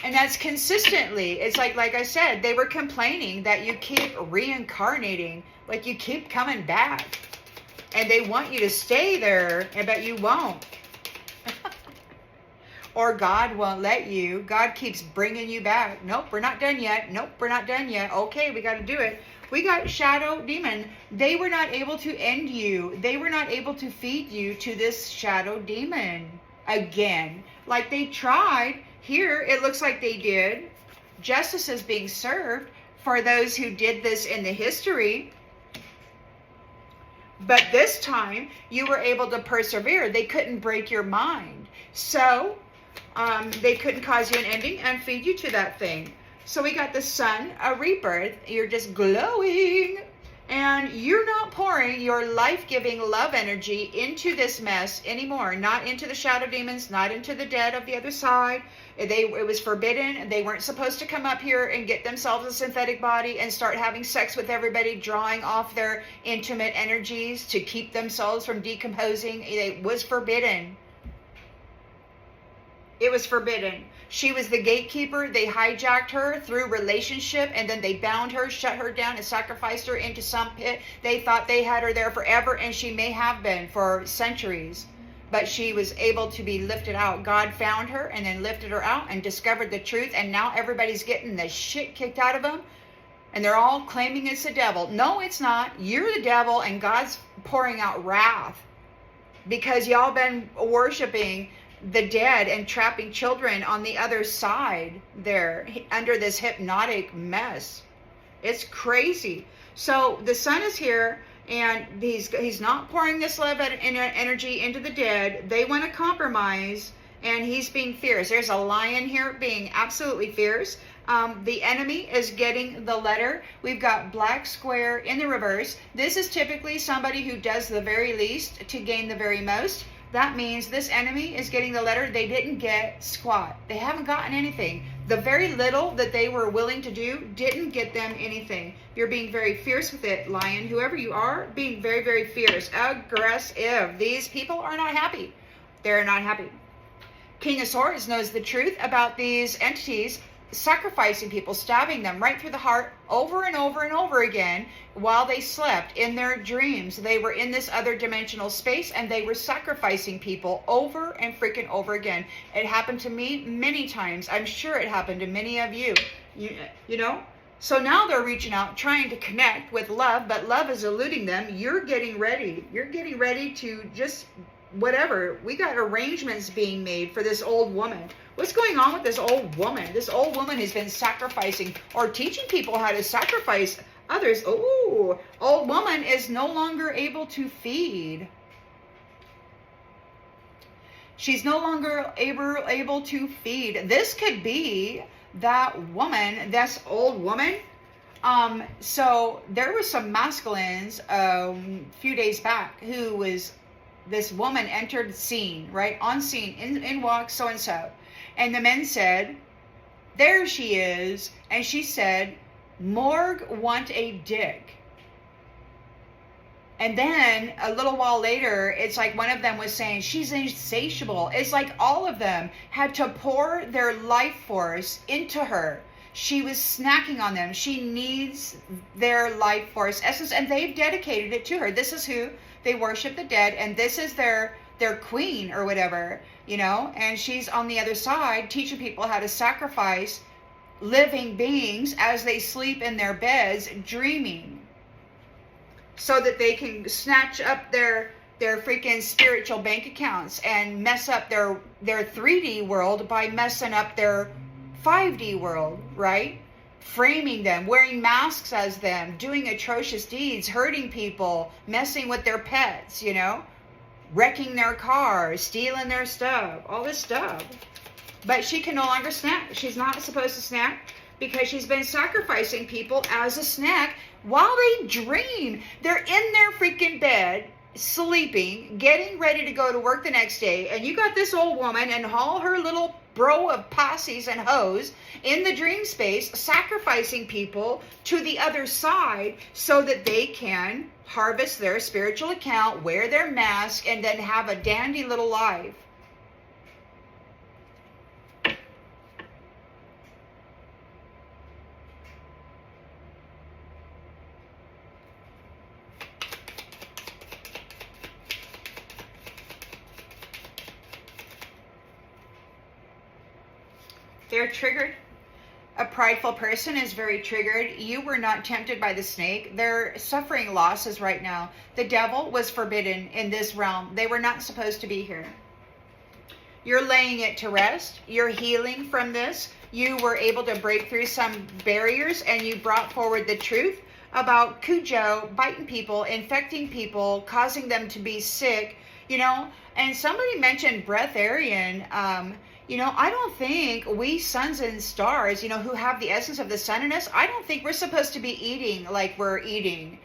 And that's consistently. It's like I said, they were complaining that you keep reincarnating, like you keep coming back. And they want you to stay there, but you won't. Or God won't let you. God keeps bringing you back. Nope, we're not done yet. Nope, we're not done yet. Okay, we got to do it. We got shadow demon. They were not able to end you. They were not able to feed you to this shadow demon again. Like they tried. Here, it looks like they did. Justice is being served for those who did this in the history. But this time, you were able to persevere. They couldn't break your mind. So, they couldn't cause you an ending and feed you to that thing. So we got the sun, a rebirth. You're just glowing. And you're not pouring your life-giving love energy into this mess anymore. Not into the shadow demons, not into the dead of the other side. It was forbidden. They weren't supposed to come up here and get themselves a synthetic body and start having sex with everybody, drawing off their intimate energies to keep themselves from decomposing. It was forbidden. It was forbidden. She was the gatekeeper. They hijacked her through relationship, and then they bound her, shut her down, and sacrificed her into some pit. They thought they had her there forever, and she may have been for centuries. But she was able to be lifted out. God found her and then lifted her out and discovered the truth, and now everybody's getting the shit kicked out of them, and they're all claiming it's the devil. No, it's not. You're the devil, and God's pouring out wrath because y'all been worshiping the dead and trapping children on the other side there under this hypnotic mess. It's crazy. So the sun is here, and he's not pouring this love energy into the dead. They want to compromise, and he's being fierce. There's a lion here being absolutely fierce. The enemy is getting the letter. We've got black square in the reverse. This is typically somebody who does the very least to gain the very most. That means this enemy is getting the letter. They didn't get squat. They haven't gotten anything. The very little that they were willing to do didn't get them anything. You're being very fierce with it, lion. Whoever you are, being very, very fierce, aggressive. These people are not happy. They're not happy. King of Swords knows the truth about these entities sacrificing people, stabbing them right through the heart over and over and over again while they slept in their dreams. They were in this other dimensional space, and they were sacrificing people over and freaking over again. It happened to me many times. I'm sure it happened to many of you. You know? So now they're reaching out, trying to connect with love, but love is eluding them. You're getting ready. You're getting ready to just whatever. We got arrangements being made for this old woman. What's going on with this old woman? This old woman has been sacrificing or teaching people how to sacrifice others. Oh, old woman is no longer able to feed. She's no longer able to feed. This could be that woman, this old woman, So there were some masculines a few days back who was, this woman entered the scene, right? On scene, in walks so-and-so. And the men said, there she is. And she said, morgue want a dick. And then a little while later, it's like one of them was saying, she's insatiable. It's like all of them had to pour their life force into her. She was snacking on them. She needs their life force essence, and they've dedicated it to her. This is who they worship, the dead, and this is their queen or whatever, you know. And she's on the other side teaching people how to sacrifice living beings as they sleep in their beds, dreaming, so that they can snatch up their freaking spiritual bank accounts and mess up their 3D world by messing up their 5D world, right? Framing them, wearing masks as them, doing atrocious deeds, hurting people, messing with their pets, you know, wrecking their cars, stealing their stuff, all this stuff. But she can no longer snack. She's not supposed to snack because she's been sacrificing people as a snack while they dream. They're in their freaking bed, sleeping, getting ready to go to work the next day, and you got this old woman and all her little bro of posses and hoes in the dream space sacrificing people to the other side so that they can harvest their spiritual account, wear their mask, and then have a dandy little life. They're triggered. A prideful person is very triggered. You were not tempted by the snake. They're suffering losses right now. The devil was forbidden in this realm. They were not supposed to be here. You're laying it to rest. You're healing from this. You were able to break through some barriers, and you brought forward the truth about Cujo biting people, infecting people, causing them to be sick, you know. And somebody mentioned breatharian. You know, I don't think we suns and stars, you know, who have the essence of the sun in us, I don't think we're supposed to be eating like we're eating.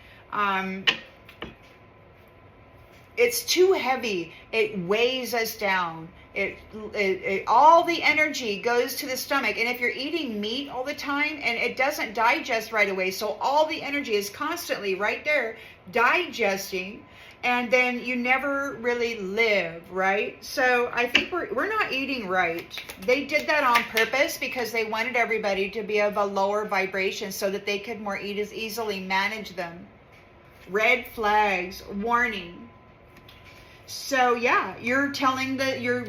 It's too heavy. It weighs us down. All the energy goes to the stomach. And if you're eating meat all the time and it doesn't digest right away, so all the energy is constantly right there digesting, and then you never really live, right? So I think we're not eating right. They did that on purpose because they wanted everybody to be of a lower vibration so that they could more easily manage them. Red flags, warning. So yeah, you're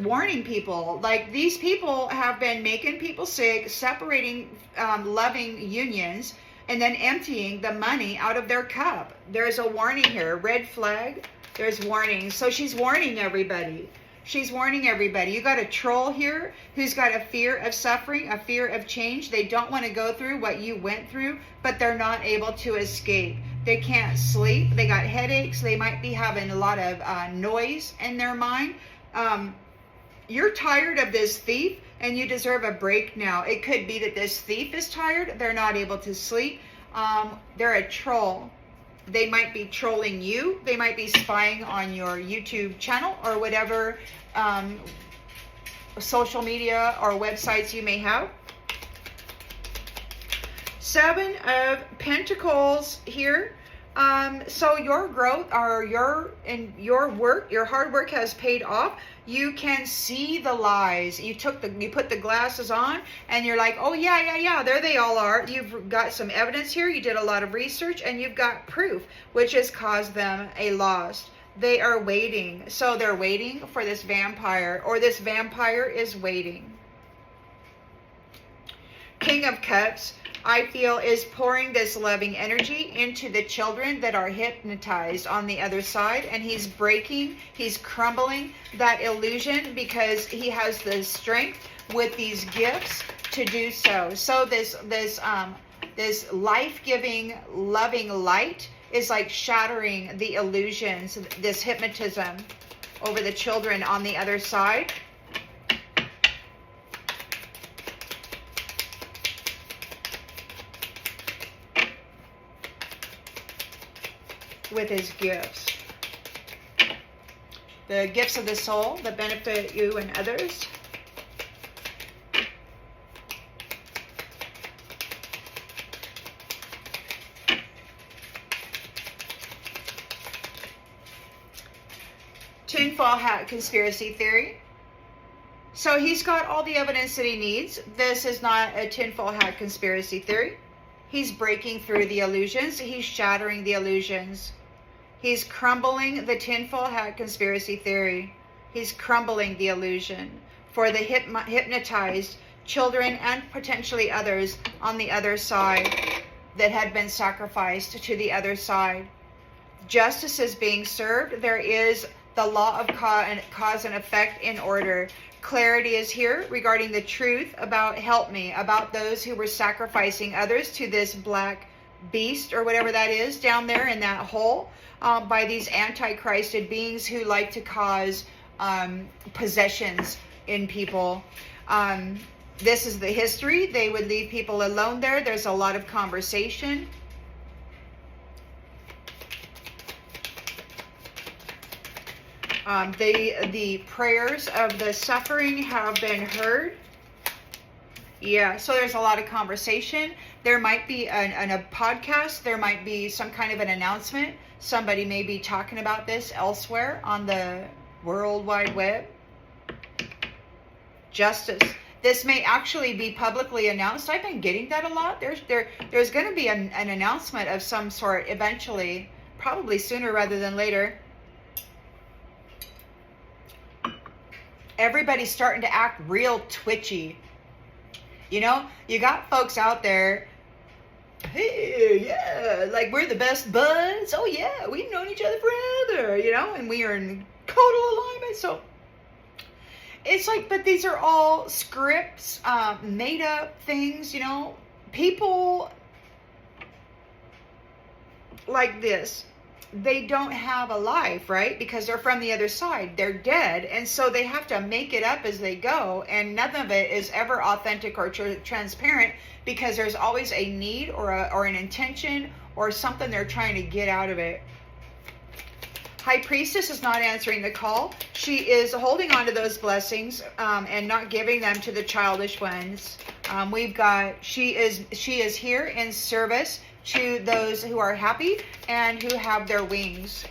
warning people. Like, these people have been making people sick, separating loving unions, and then emptying the money out of their cup. There's a warning here. Red flag. There's warning. So she's warning everybody. She's warning everybody. You got a troll here who's got a fear of suffering, a fear of change. They don't want to go through what you went through, but they're not able to escape. They can't sleep. They got headaches. They might be having a lot of noise in their mind. You're tired of this thief, and you deserve a break now. It could be that this thief is tired. They're not able to sleep. They're a troll. They might be trolling you. They might be spying on your YouTube channel or whatever social media or websites you may have. Seven of Pentacles here. So your growth or your work, your hard work has paid off. You can see the lies. You put the glasses on and you're like, oh yeah, there they all are. You've got some evidence here. You did a lot of research and you've got proof, which has caused them a loss. They are waiting. So they're waiting for this vampire, or this vampire is waiting. King of Cups, I feel, is pouring this loving energy into the children that are hypnotized on the other side, and he's breaking, he's crumbling that illusion because he has the strength with these gifts to do so. So this life-giving, loving light is like shattering the illusions, this hypnotism over the children on the other side. with his gifts. The gifts of the soul that benefit you and others. Tinfoil hat conspiracy theory. So he's got all the evidence that he needs. This is not a tinfoil hat conspiracy theory. He's breaking through the illusions. He's shattering the illusions. He's crumbling the tinfoil hat conspiracy theory. He's crumbling the illusion for the hypnotized children and potentially others on the other side that had been sacrificed to the other side. Justice is being served. There is the law of cause and effect in order. Clarity is here regarding the truth about help me, about those who were sacrificing others to this black beast or whatever that is down there in that hole, by these antichristed beings who like to cause possessions in people. This is the history. They would leave people alone there. There's a lot of conversation. The prayers of the suffering have been heard. Yeah, so there's a lot of conversation. There might be a podcast. There might be some kind of an announcement. Somebody may be talking about this elsewhere on the World Wide Web. Justice. This may actually be publicly announced. I've been getting that a lot. There's going to be an announcement of some sort eventually, probably sooner rather than later. Everybody's starting to act real twitchy. You know, you got folks out there, hey, yeah, like we're the best buds. Oh yeah, we've known each other forever, you know, and we are in total alignment. So it's like, but these are all scripts, made up things, you know. People like this, they don't have a life, right? Because they're from the other side. They're dead. And so they have to make it up as they go. And none of it is ever authentic or transparent, because there's always a need or an intention or something they're trying to get out of it. High Priestess is not answering the call. She is holding on to those blessings and not giving them to the childish ones. We've got, she is here in service to those who are happy and who have their wings.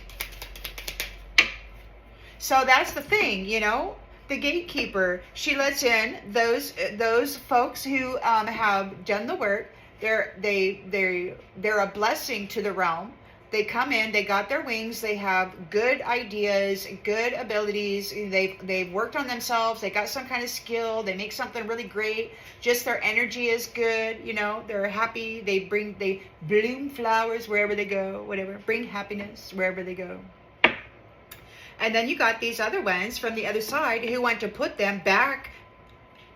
So that's the thing, you know, the gatekeeper. She lets in those folks who have done the work. They're a blessing to the realm. They come in, they got their wings, they have good ideas, good abilities, they've worked on themselves, they got some kind of skill, they make something really great, just their energy is good, you know, they're happy, they bloom flowers wherever they go, whatever, bring happiness wherever they go. And then you got these other ones from the other side who want to put them back,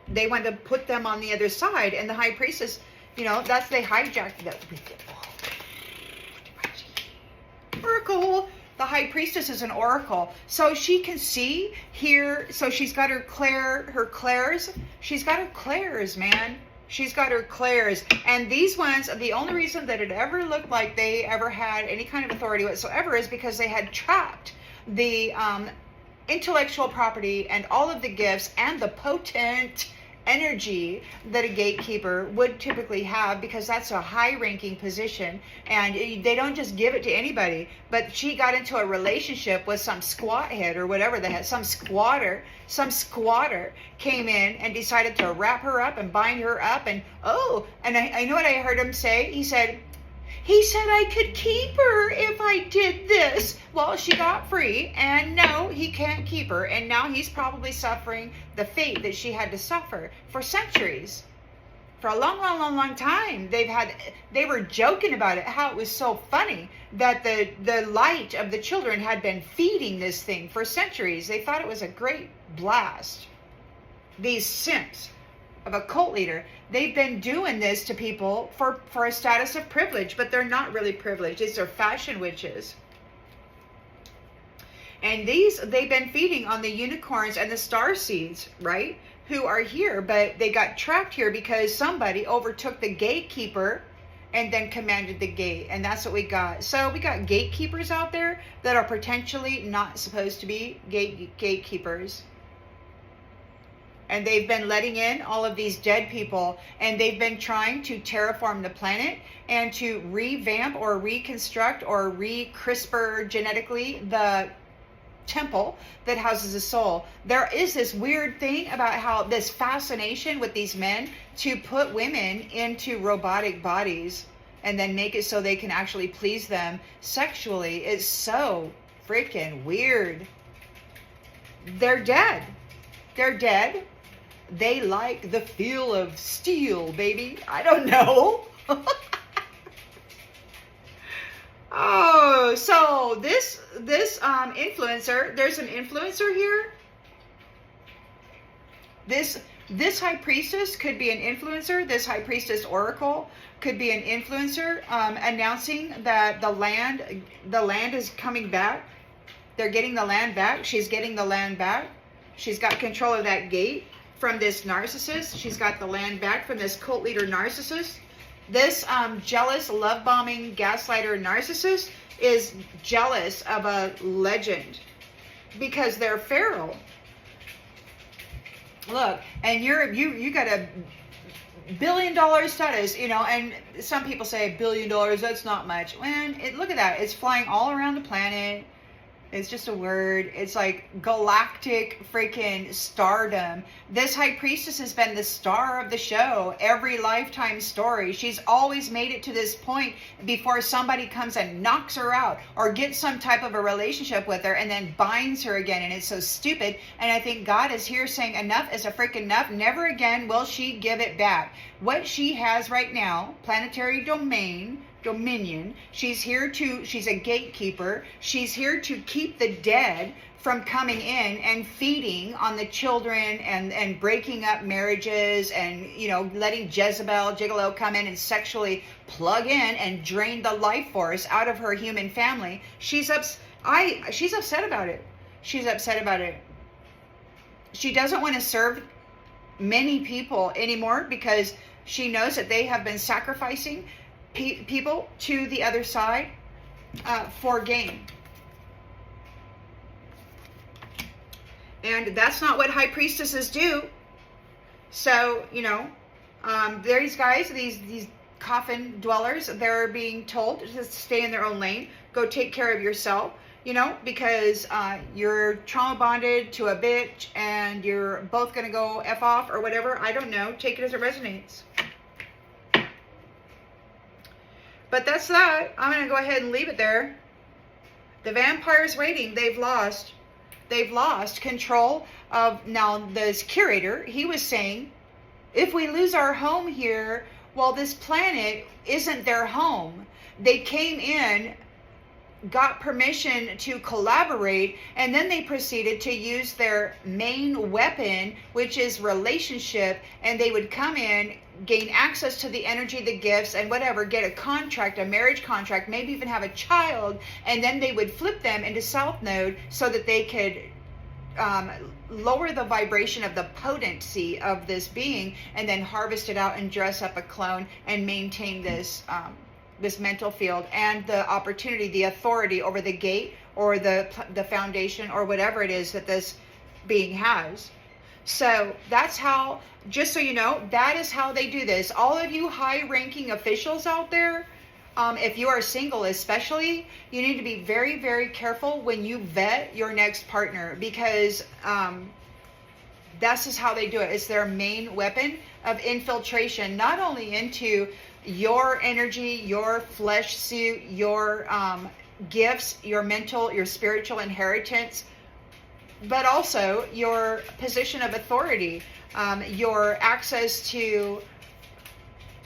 they want to put them on the other side, and the High Priestess, you know, that's, they hijacked that. Oracle. The High Priestess is an oracle, so she can see, hear. So she's got her clairs. She's got her clairs, man. She's got her clairs. And these ones, the only reason that it ever looked like they ever had any kind of authority whatsoever is because they had trapped the intellectual property and all of the gifts and the potent energy that a gatekeeper would typically have, because that's a high-ranking position and they don't just give it to anybody. But she got into a relationship with some squat head or whatever they had, some squatter came in and decided to wrap her up and bind her up, and I know what I heard him say. He said I could keep her if I did this. Well, she got free, and no, he can't keep her. And now he's probably suffering the fate that she had to suffer for centuries. For a long time. They were joking about it, how it was so funny that the light of the children had been feeding this thing for centuries. They thought it was a great blast. These simps of a cult leader, they've been doing this to people for a status of privilege, but they're not really privileged. These are fashion witches. And they've been feeding on the unicorns and the star seeds, right? Who are here, but they got trapped here because somebody overtook the gatekeeper and then commanded the gate. And that's what we got. So we got gatekeepers out there that are potentially not supposed to be gatekeepers. And they've been letting in all of these dead people, and they've been trying to terraform the planet and to revamp or reconstruct or re-CRISPR genetically the temple that houses a soul. There is this weird thing about how this fascination with these men to put women into robotic bodies and then make it so they can actually please them sexually is so freaking weird. They're dead. They're dead. They like the feel of steel, baby. I don't know. Oh, so this influencer, there's an influencer here. This High Priestess could be an influencer. This High Priestess Oracle could be an influencer, announcing that the land is coming back. They're getting the land back. She's getting the land back. She's got control of that gate from this narcissist. She's got the land back from this cult leader narcissist. This jealous, love-bombing, gaslighter narcissist is jealous of a legend because they're feral. Look, and you got a $1 billion status, you know, and some people say $1 billion, that's not much. When look at that, it's flying all around the planet. It's just a word. It's like galactic freaking stardom. This High Priestess has been the star of the show. Every Lifetime story. She's always made it to this point before somebody comes and knocks her out or gets some type of a relationship with her and then binds her again. And it's so stupid. And I think God is here saying enough is a freaking enough. Never again will she give it back. What she has right now, planetary dominion. She's a gatekeeper. She's here to keep the dead from coming in and feeding on the children and breaking up marriages and, you know, letting Jezebel, Gigolo come in and sexually plug in and drain the life force out of her human family. She's upset about it. She's upset about it. She doesn't want to serve many people anymore because she knows that they have been sacrificing people to the other side for gain. And that's not what High Priestesses do. So, you know, these guys, these coffin dwellers, they're being told to stay in their own lane. Go take care of yourself, you know, because you're trauma bonded to a bitch and you're both going to go F off or whatever. I don't know. Take it as it resonates. But that's that. I'm going to go ahead and leave it there. The vampire's waiting. They've lost. They've lost control of, now this curator, he was saying, if we lose our home here, well, this planet isn't their home. They came in, got permission to collaborate, and then they proceeded to use their main weapon, which is relationship, and they would come in, gain access to the energy, the gifts, and whatever, get a contract, a marriage contract, maybe even have a child, and then they would flip them into South Node so that they could lower the vibration of the potency of this being, and then harvest it out and dress up a clone and maintain this this mental field and the opportunity, the authority over the gate or the foundation or whatever it is that this being has. So that's how, just so you know, that is how they do this. All of you high-ranking officials out there, if you are single especially, you need to be very, very careful when you vet your next partner, because that's just how they do it. It's their main weapon of infiltration, not only into your energy, your flesh suit, your gifts, your mental, your spiritual inheritance, but also your position of authority, your access to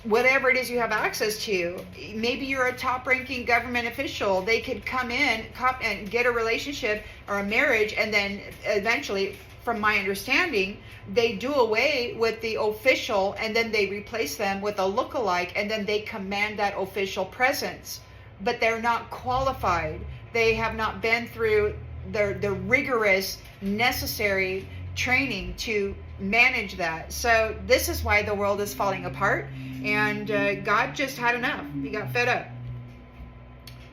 whatever it is you have access to. Maybe you're a top-ranking government official. They could come in and get a relationship or a marriage, and then eventually, from my understanding, they do away with the official and then they replace them with a lookalike, and then they command that official presence. But they're not qualified. They have not been through the rigorous, necessary training to manage that. So this is why the world is falling apart, And God just had enough. He got fed up.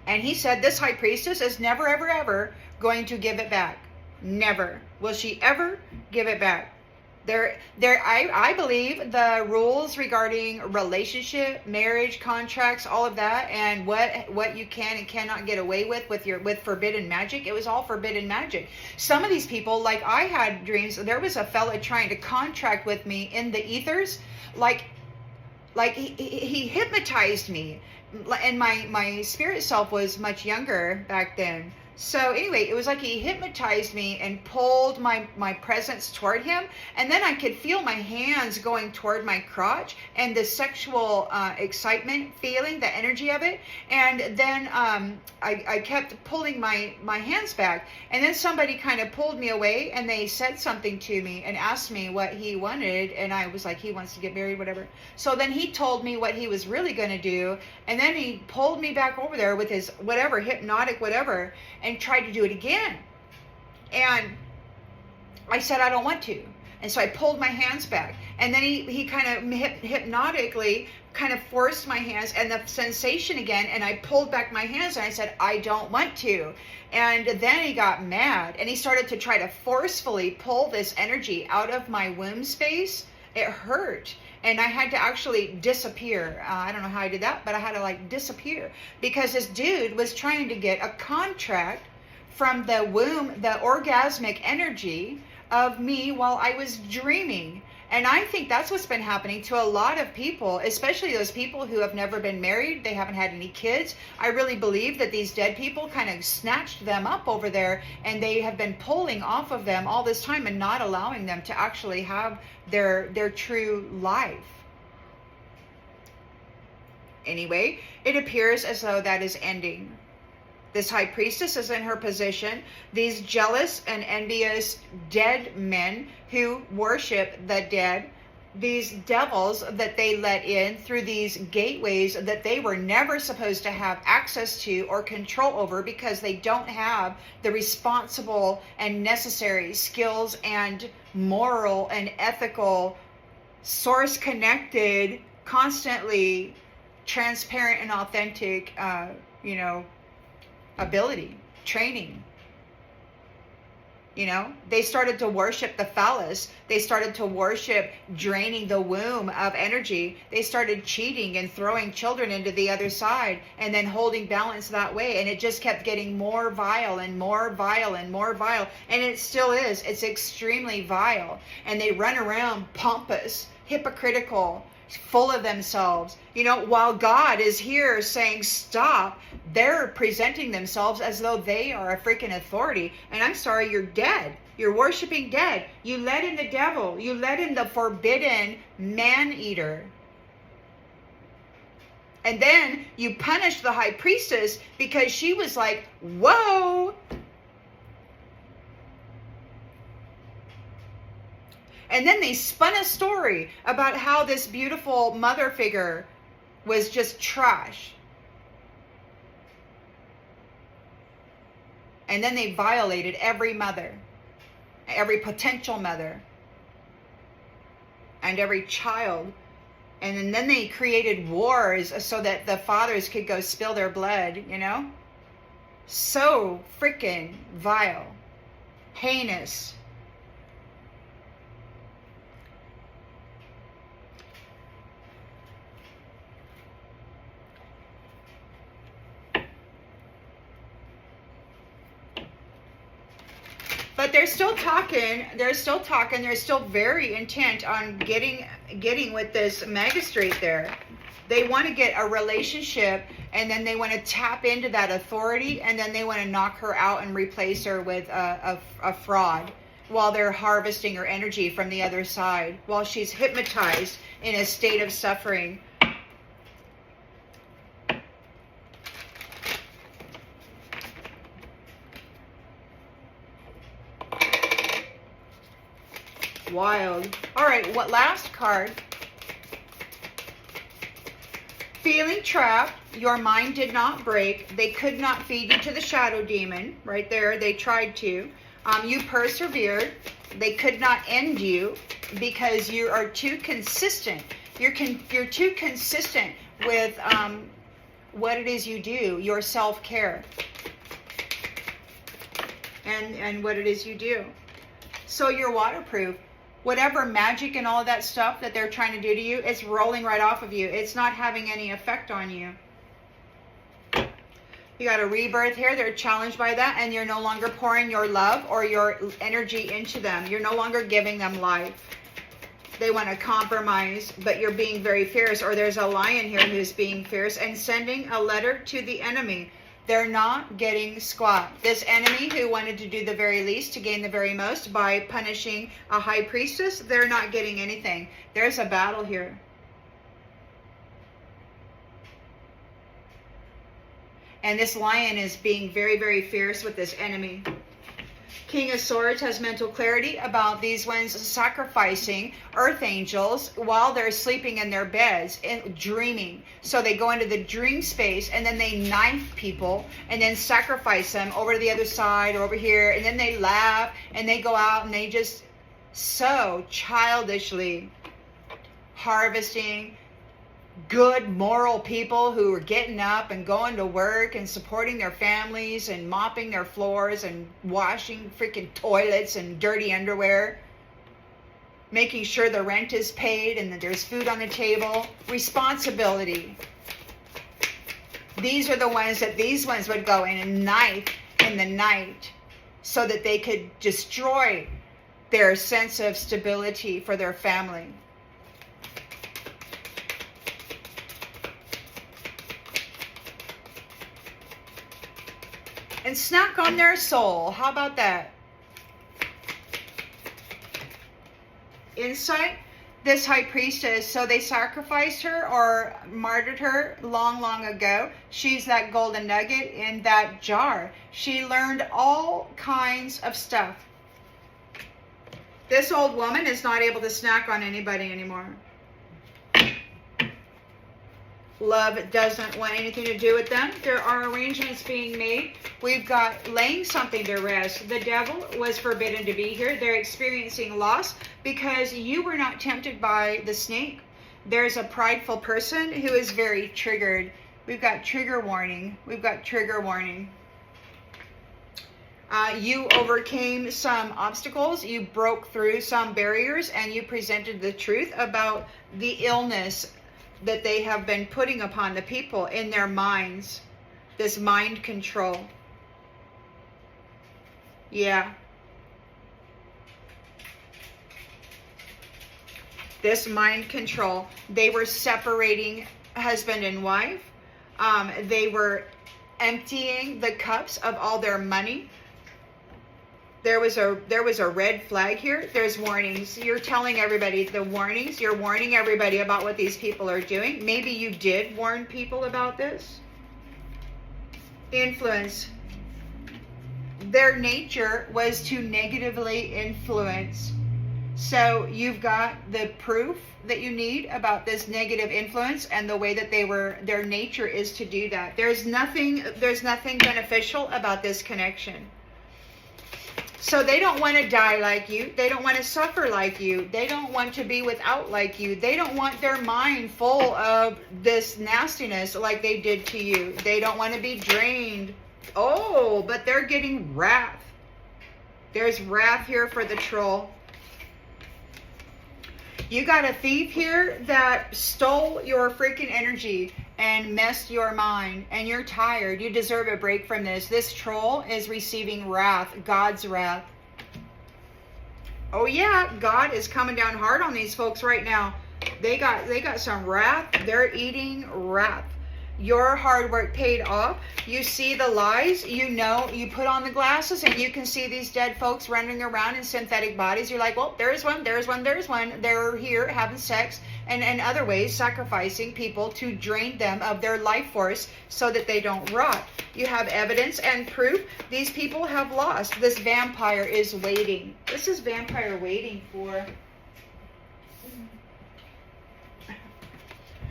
And he said, this high priestess is never, ever, ever going to give it back. Never. Will she ever give it back? I believe the rules regarding relationship, marriage, contracts, all of that, and what you can and cannot get away with forbidden magic, it was all forbidden magic. Some of these people, like I had dreams, there was a fella trying to contract with me in the ethers, like he hypnotized me, and my spirit self was much younger back then. So anyway, it was like he hypnotized me and pulled my presence toward him. And then I could feel my hands going toward my crotch and the sexual excitement feeling, the energy of it. And then I kept pulling my hands back. And then somebody kind of pulled me away and they said something to me and asked me what he wanted. And I was like, he wants to get married, whatever. So then he told me what he was really going to do. And then he pulled me back over there with his whatever, hypnotic whatever, and tried to do it again. And I said, I don't want to. And so I pulled my hands back. And then he kind of hypnotically kind of forced my hands and the sensation again. And I pulled back my hands and I said, I don't want to. And then he got mad and he started to try to forcefully pull this energy out of my womb space. It hurt. And I had to actually disappear. I don't know how I did that, but I had to like disappear because this dude was trying to get a contract from the womb, the orgasmic energy of me while I was dreaming. And I think that's what's been happening to a lot of people, especially those people who have never been married. They haven't had any kids. I really believe that these dead people kind of snatched them up over there and they have been pulling off of them all this time and not allowing them to actually have their true life. Anyway, it appears as though that is ending. This high priestess is in her position. These jealous and envious dead men who worship the dead, these devils that they let in through these gateways that they were never supposed to have access to or control over because they don't have the responsible and necessary skills and moral and ethical, source connected, constantly transparent and authentic, ability, training. They started to worship the phallus. They started to worship draining the womb of energy. They started cheating and throwing children into the other side and then holding balance that way. And it just kept getting more vile and more vile and more vile. And it still is. It's extremely vile. And they run around pompous, hypocritical, full of themselves. While God is here saying stop, they're presenting themselves as though they are a freaking authority. And I'm sorry, you're dead. You're worshiping dead. You let in the devil. You let in the forbidden man-eater. And then you punish the high priestess because she was like, whoa. And then they spun a story about how this beautiful mother figure was just trash. And then they violated every mother, every potential mother, and every child. And then they created wars so that the fathers could go spill their blood, So freaking vile, heinous. But they're still talking. They're still very intent on getting with this magistrate there. They want to get a relationship, and then they want to tap into that authority, and then they want to knock her out and replace her with a fraud while they're harvesting her energy from the other side, while she's hypnotized in a state of suffering. Wild. All right, what last card? Feeling trapped. Your mind did not break. They could not feed you to the shadow demon. Right there, they tried to. You persevered. They could not end you because you are too consistent. You're too consistent with what it is you do, your self-care, and what it is you do. So you're waterproof. Whatever magic and all of that stuff that they're trying to do to you, it's rolling right off of you. It's not having any effect on you. You got a rebirth here. They're challenged by that, and you're no longer pouring your love or your energy into them. You're no longer giving them life. They want to compromise, but you're being very fierce. Or there's a lion here who's being fierce and sending a letter to the enemy. They're not getting squat. This enemy who wanted to do the very least to gain the very most by punishing a high priestess, they're not getting anything. There's a battle here. And this lion is being very, very fierce with this enemy. King of Swords has mental clarity about these ones sacrificing earth angels while they're sleeping in their beds and dreaming. So they go into the dream space and then they knife people and then sacrifice them over to the other side or over here. And then they laugh and they go out and they just so childishly harvesting good moral people who are getting up and going to work and supporting their families and mopping their floors and washing freaking toilets and dirty underwear, making sure the rent is paid and that there's food on the table. Responsibility. These are the ones that these ones would go in and knife in the night so that they could destroy their sense of stability for their family. And snack on their soul. How about that? Insight. This high priestess, so they sacrificed her or martyred her long, long ago. She's that golden nugget in that jar. She learned all kinds of stuff. This old woman is not able to snack on anybody anymore. Love doesn't want anything to do with them. There are arrangements being made. We've got laying something to rest. The devil was forbidden to be here. They're experiencing loss because you were not tempted by the snake. There's a prideful person who is very triggered. We've got trigger warning. We've got trigger warning. You overcame some obstacles. You broke through some barriers and you presented the truth about the illness that they have been putting upon the people in their minds. This mind control. Yeah. This mind control. They were separating husband and wife. They were emptying the cups of all their money. There was a red flag here. There's warnings. You're telling everybody the warnings. You're warning everybody about what these people are doing. Maybe you did warn people about this. Influence. Their nature was to negatively influence. So you've got the proof that you need about this negative influence and the way that their nature is to do that. There's nothing beneficial about this connection. So they don't want to die like you. They don't want to suffer like you. They don't want to be without like you. They don't want their mind full of this nastiness like they did to you. They don't want to be drained. Oh, but they're getting wrath. There's wrath here for the troll. You got a thief here that stole your freaking energy and messed your mind, and you're tired. You deserve a break from this. This troll is receiving wrath, God's wrath. Oh yeah, God is coming down hard on these folks right now. They got some wrath. They're eating wrath. Your hard work paid off. You see the lies. You know, you put on the glasses and you can see these dead folks running around in synthetic bodies. You're like, well, there's one. They're here having sex and in other ways sacrificing people to drain them of their life force so that they don't rot. You have evidence and proof. These people have lost. This vampire is waiting. This is vampire waiting for...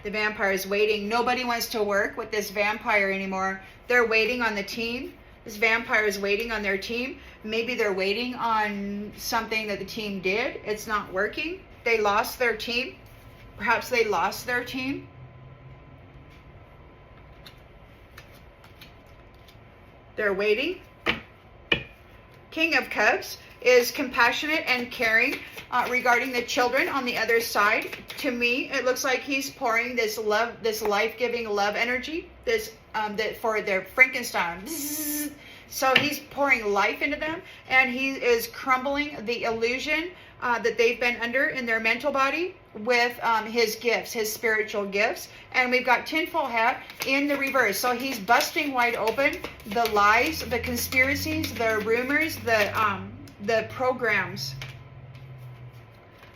The vampire is waiting. Nobody wants to work with this vampire anymore. They're waiting on the team. This vampire is waiting on their team. Maybe they're waiting on something that the team did. It's not working. They lost their team. Perhaps they lost their team. They're waiting. King of Cups is compassionate and caring regarding the children on the other side. To me, it looks like he's pouring this love, this life-giving love energy, this that for their Frankenstein. So he's pouring life into them, and he is crumbling the illusion that they've been under in their mental body with his gifts, his spiritual gifts. And we've got tinfoil hat in the reverse. So he's busting wide open the lies, the conspiracies, the rumors, the programs.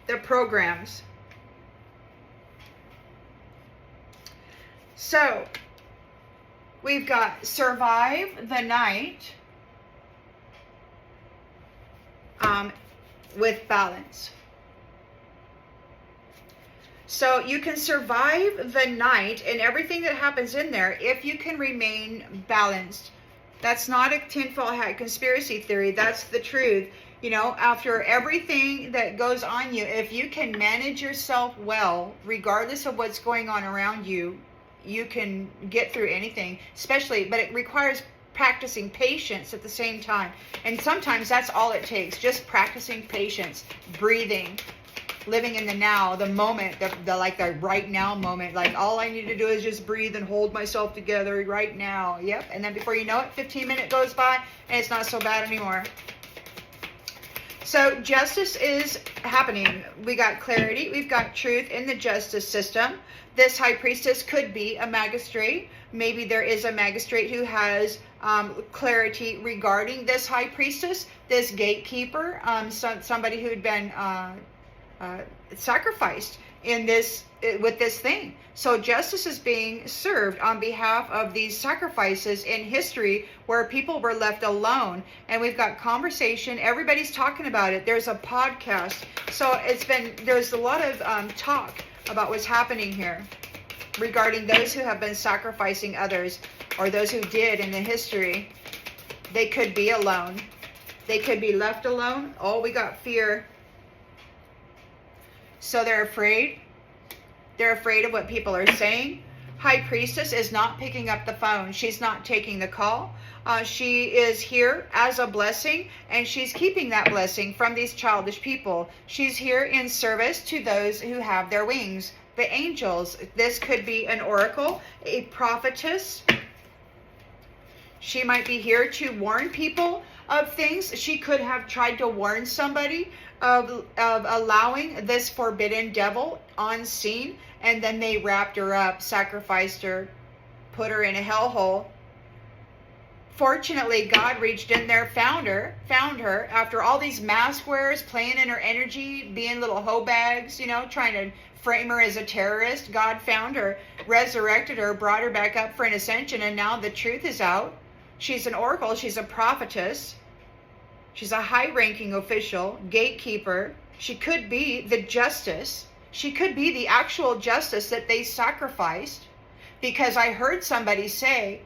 The programs. So we've got survive the night with balance. So you can survive the night and everything that happens in there if you can remain balanced. That's not a tinfoil hat conspiracy theory. That's the truth. You know, after everything that goes on you, if you can manage yourself well, regardless of what's going on around you, you can get through anything, especially, but it requires practicing patience at the same time. And sometimes that's all it takes, just practicing patience, breathing, living in the now, the moment, the like the right now moment. Like, all I need to do is just breathe and hold myself together right now. Yep. And then before you know it, 15 minutes goes by and it's not so bad anymore. So justice is happening. We got clarity. We've got truth in the justice system. This high priestess could be a magistrate. Maybe there is a magistrate who has clarity regarding this high priestess, this gatekeeper, somebody who had been sacrificed in this with this thing. So justice is being served on behalf of these sacrifices in history where people were left alone. And we've got conversation. Everybody's talking about it. There's a podcast. So there's a lot of talk about what's happening here regarding those who have been sacrificing others, or those who did in the history. They could be alone. They could be left alone. Oh, we got fear. So they're afraid. They're afraid of what people are saying. High Priestess is not picking up the phone. She's not taking the call. She is here as a blessing, and she's keeping that blessing from these childish people. She's here in service to those who have their wings. The angels. This could be an oracle, a prophetess. She might be here to warn people of things. She could have tried to warn somebody of allowing this forbidden devil on scene, and then they wrapped her up, sacrificed her, put her in a hellhole. Fortunately, God reached in there, found her after all these mask wearers playing in her energy, being little hoe bags, you know, trying to frame her as a terrorist. God found her, resurrected her, brought her back up for an ascension, and now the truth is out. She's an oracle. She's a prophetess. She's a high-ranking official, gatekeeper. She could be the justice. She could be the actual justice that they sacrificed, because I heard somebody say,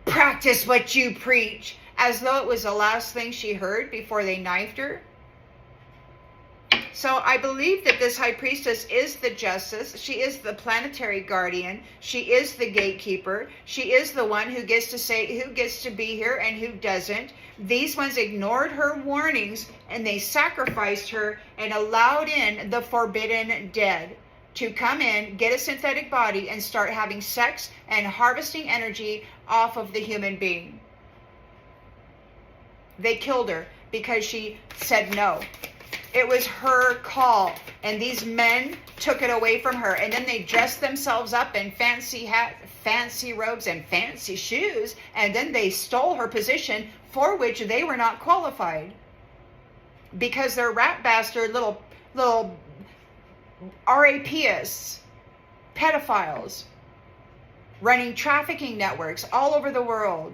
practice what you preach, as though it was the last thing she heard before they knifed her. So I believe that this high priestess is the justice. She is the planetary guardian. She is the gatekeeper. She is the one who gets to say who gets to be here and who doesn't. These ones ignored her warnings, and they sacrificed her and allowed in the forbidden dead to come in, get a synthetic body, and start having sex and harvesting energy off of the human being. They killed her because she said no. It was her call, and these men took it away from her, and then they dressed themselves up in fancy hats, fancy robes, and fancy shoes, and then they stole her position for which they were not qualified, because they're rat bastard little rapists, pedophiles, running trafficking networks all over the world.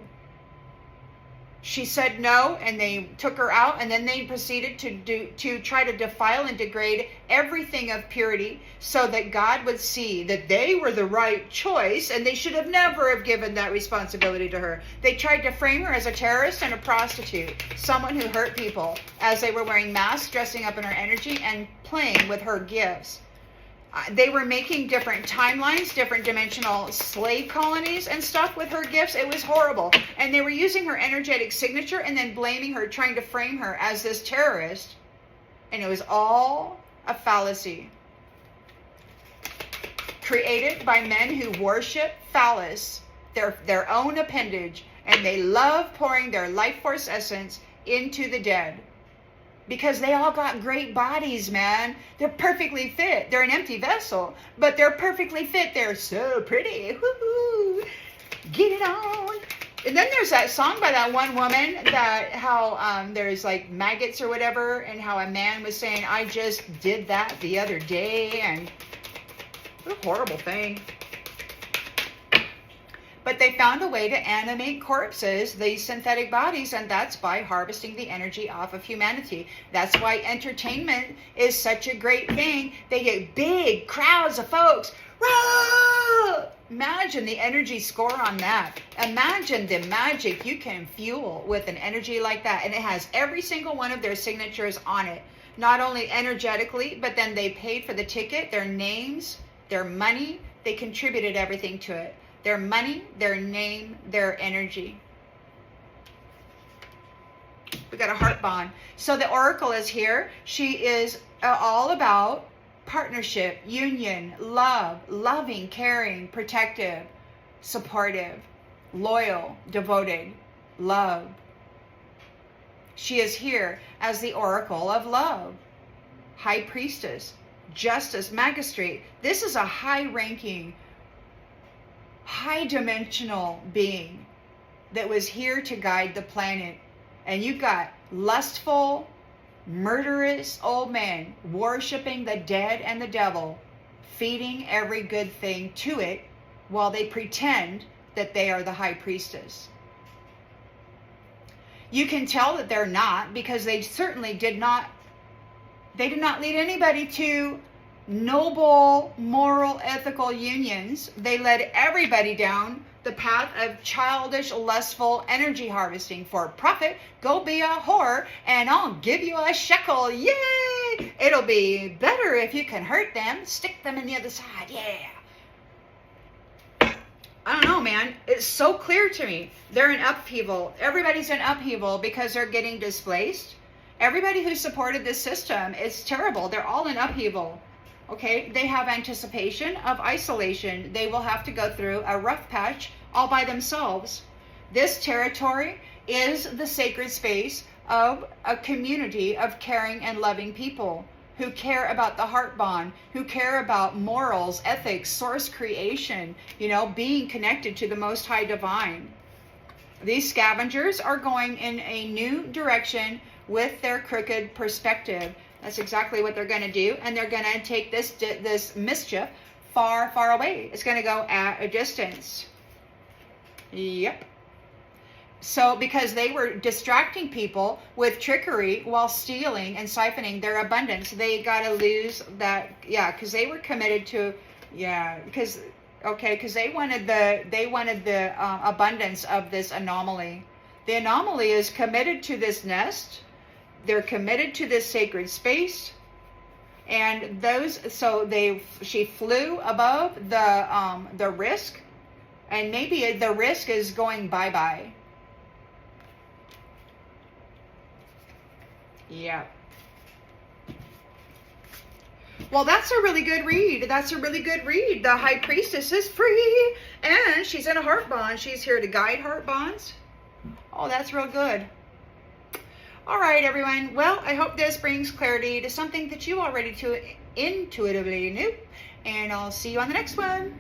She said no, and they took her out, and then they proceeded to try to defile and degrade everything of purity, so that God would see that they were the right choice, and they should have never have given that responsibility to her. They tried to frame her as a terrorist and a prostitute, someone who hurt people, as they were wearing masks, dressing up in her energy, and playing with her gifts. They were making different timelines, different dimensional slave colonies and stuff with her gifts. It was horrible. And they were using her energetic signature and then blaming her, trying to frame her as this terrorist. And it was all a fallacy. Created by men who worship phallus, their own appendage, and they love pouring their life force essence into the dead. Because they all got great bodies, man. They're perfectly fit. They're an empty vessel, but they're perfectly fit. They're so pretty. Woo-hoo. Get it on. And then there's that song by that one woman that how there's like maggots or whatever, and how a man was saying, I just did that the other day, and what a horrible thing. But they found a way to animate corpses, these synthetic bodies, and that's by harvesting the energy off of humanity. That's why entertainment is such a great thing. They get big crowds of folks. Whoa! Imagine the energy score on that. Imagine the magic you can fuel with an energy like that. And it has every single one of their signatures on it. Not only energetically, but then they paid for the ticket, their names, their money. They contributed everything to it. Their money, their name, their energy. We got a heart bond. So the oracle is here. She is all about partnership, union, love, loving, caring, protective, supportive, loyal, devoted, love. She is here as the oracle of love. High Priestess, Justice, Magistrate. This is a high-ranking, high-dimensional being that was here to guide the planet. And you got lustful, murderous old men worshiping the dead and the devil, feeding every good thing to it while they pretend that they are the High Priestess. You can tell that they're not, because they certainly did not lead anybody to noble, moral, ethical unions. They led everybody down the path of childish, lustful energy harvesting for profit. Go be a whore and I'll give you a shekel. Yay! It'll be better if you can hurt them. Stick them in the other side. Yeah. I don't know, man. It's so clear to me. They're in upheaval. Everybody's in upheaval because they're getting displaced. Everybody who supported this system, it's terrible. They're all in upheaval. Okay, they have anticipation of isolation. They will have to go through a rough patch all by themselves. This territory is the sacred space of a community of caring and loving people who care about the heart bond, who care about morals, ethics, source creation, being connected to the Most High Divine. These scavengers are going in a new direction with their crooked perspective. That's exactly what they're going to do. And they're going to take this mischief far, far away. It's going to go at a distance. Yep. So because they were distracting people with trickery while stealing and siphoning their abundance, they got to lose that. Yeah, because they were committed to, because they wanted the abundance of this anomaly. The anomaly is committed to this nest. They're committed to this sacred space, and she flew above the risk, and maybe the risk is going bye-bye. Yeah. Well, that's a really good read. The High Priestess is free, and she's in a heart bond. She's here to guide heart bonds. Oh, that's real good. All right, everyone. Well, I hope this brings clarity to something that you already intuitively knew. And I'll see you on the next one.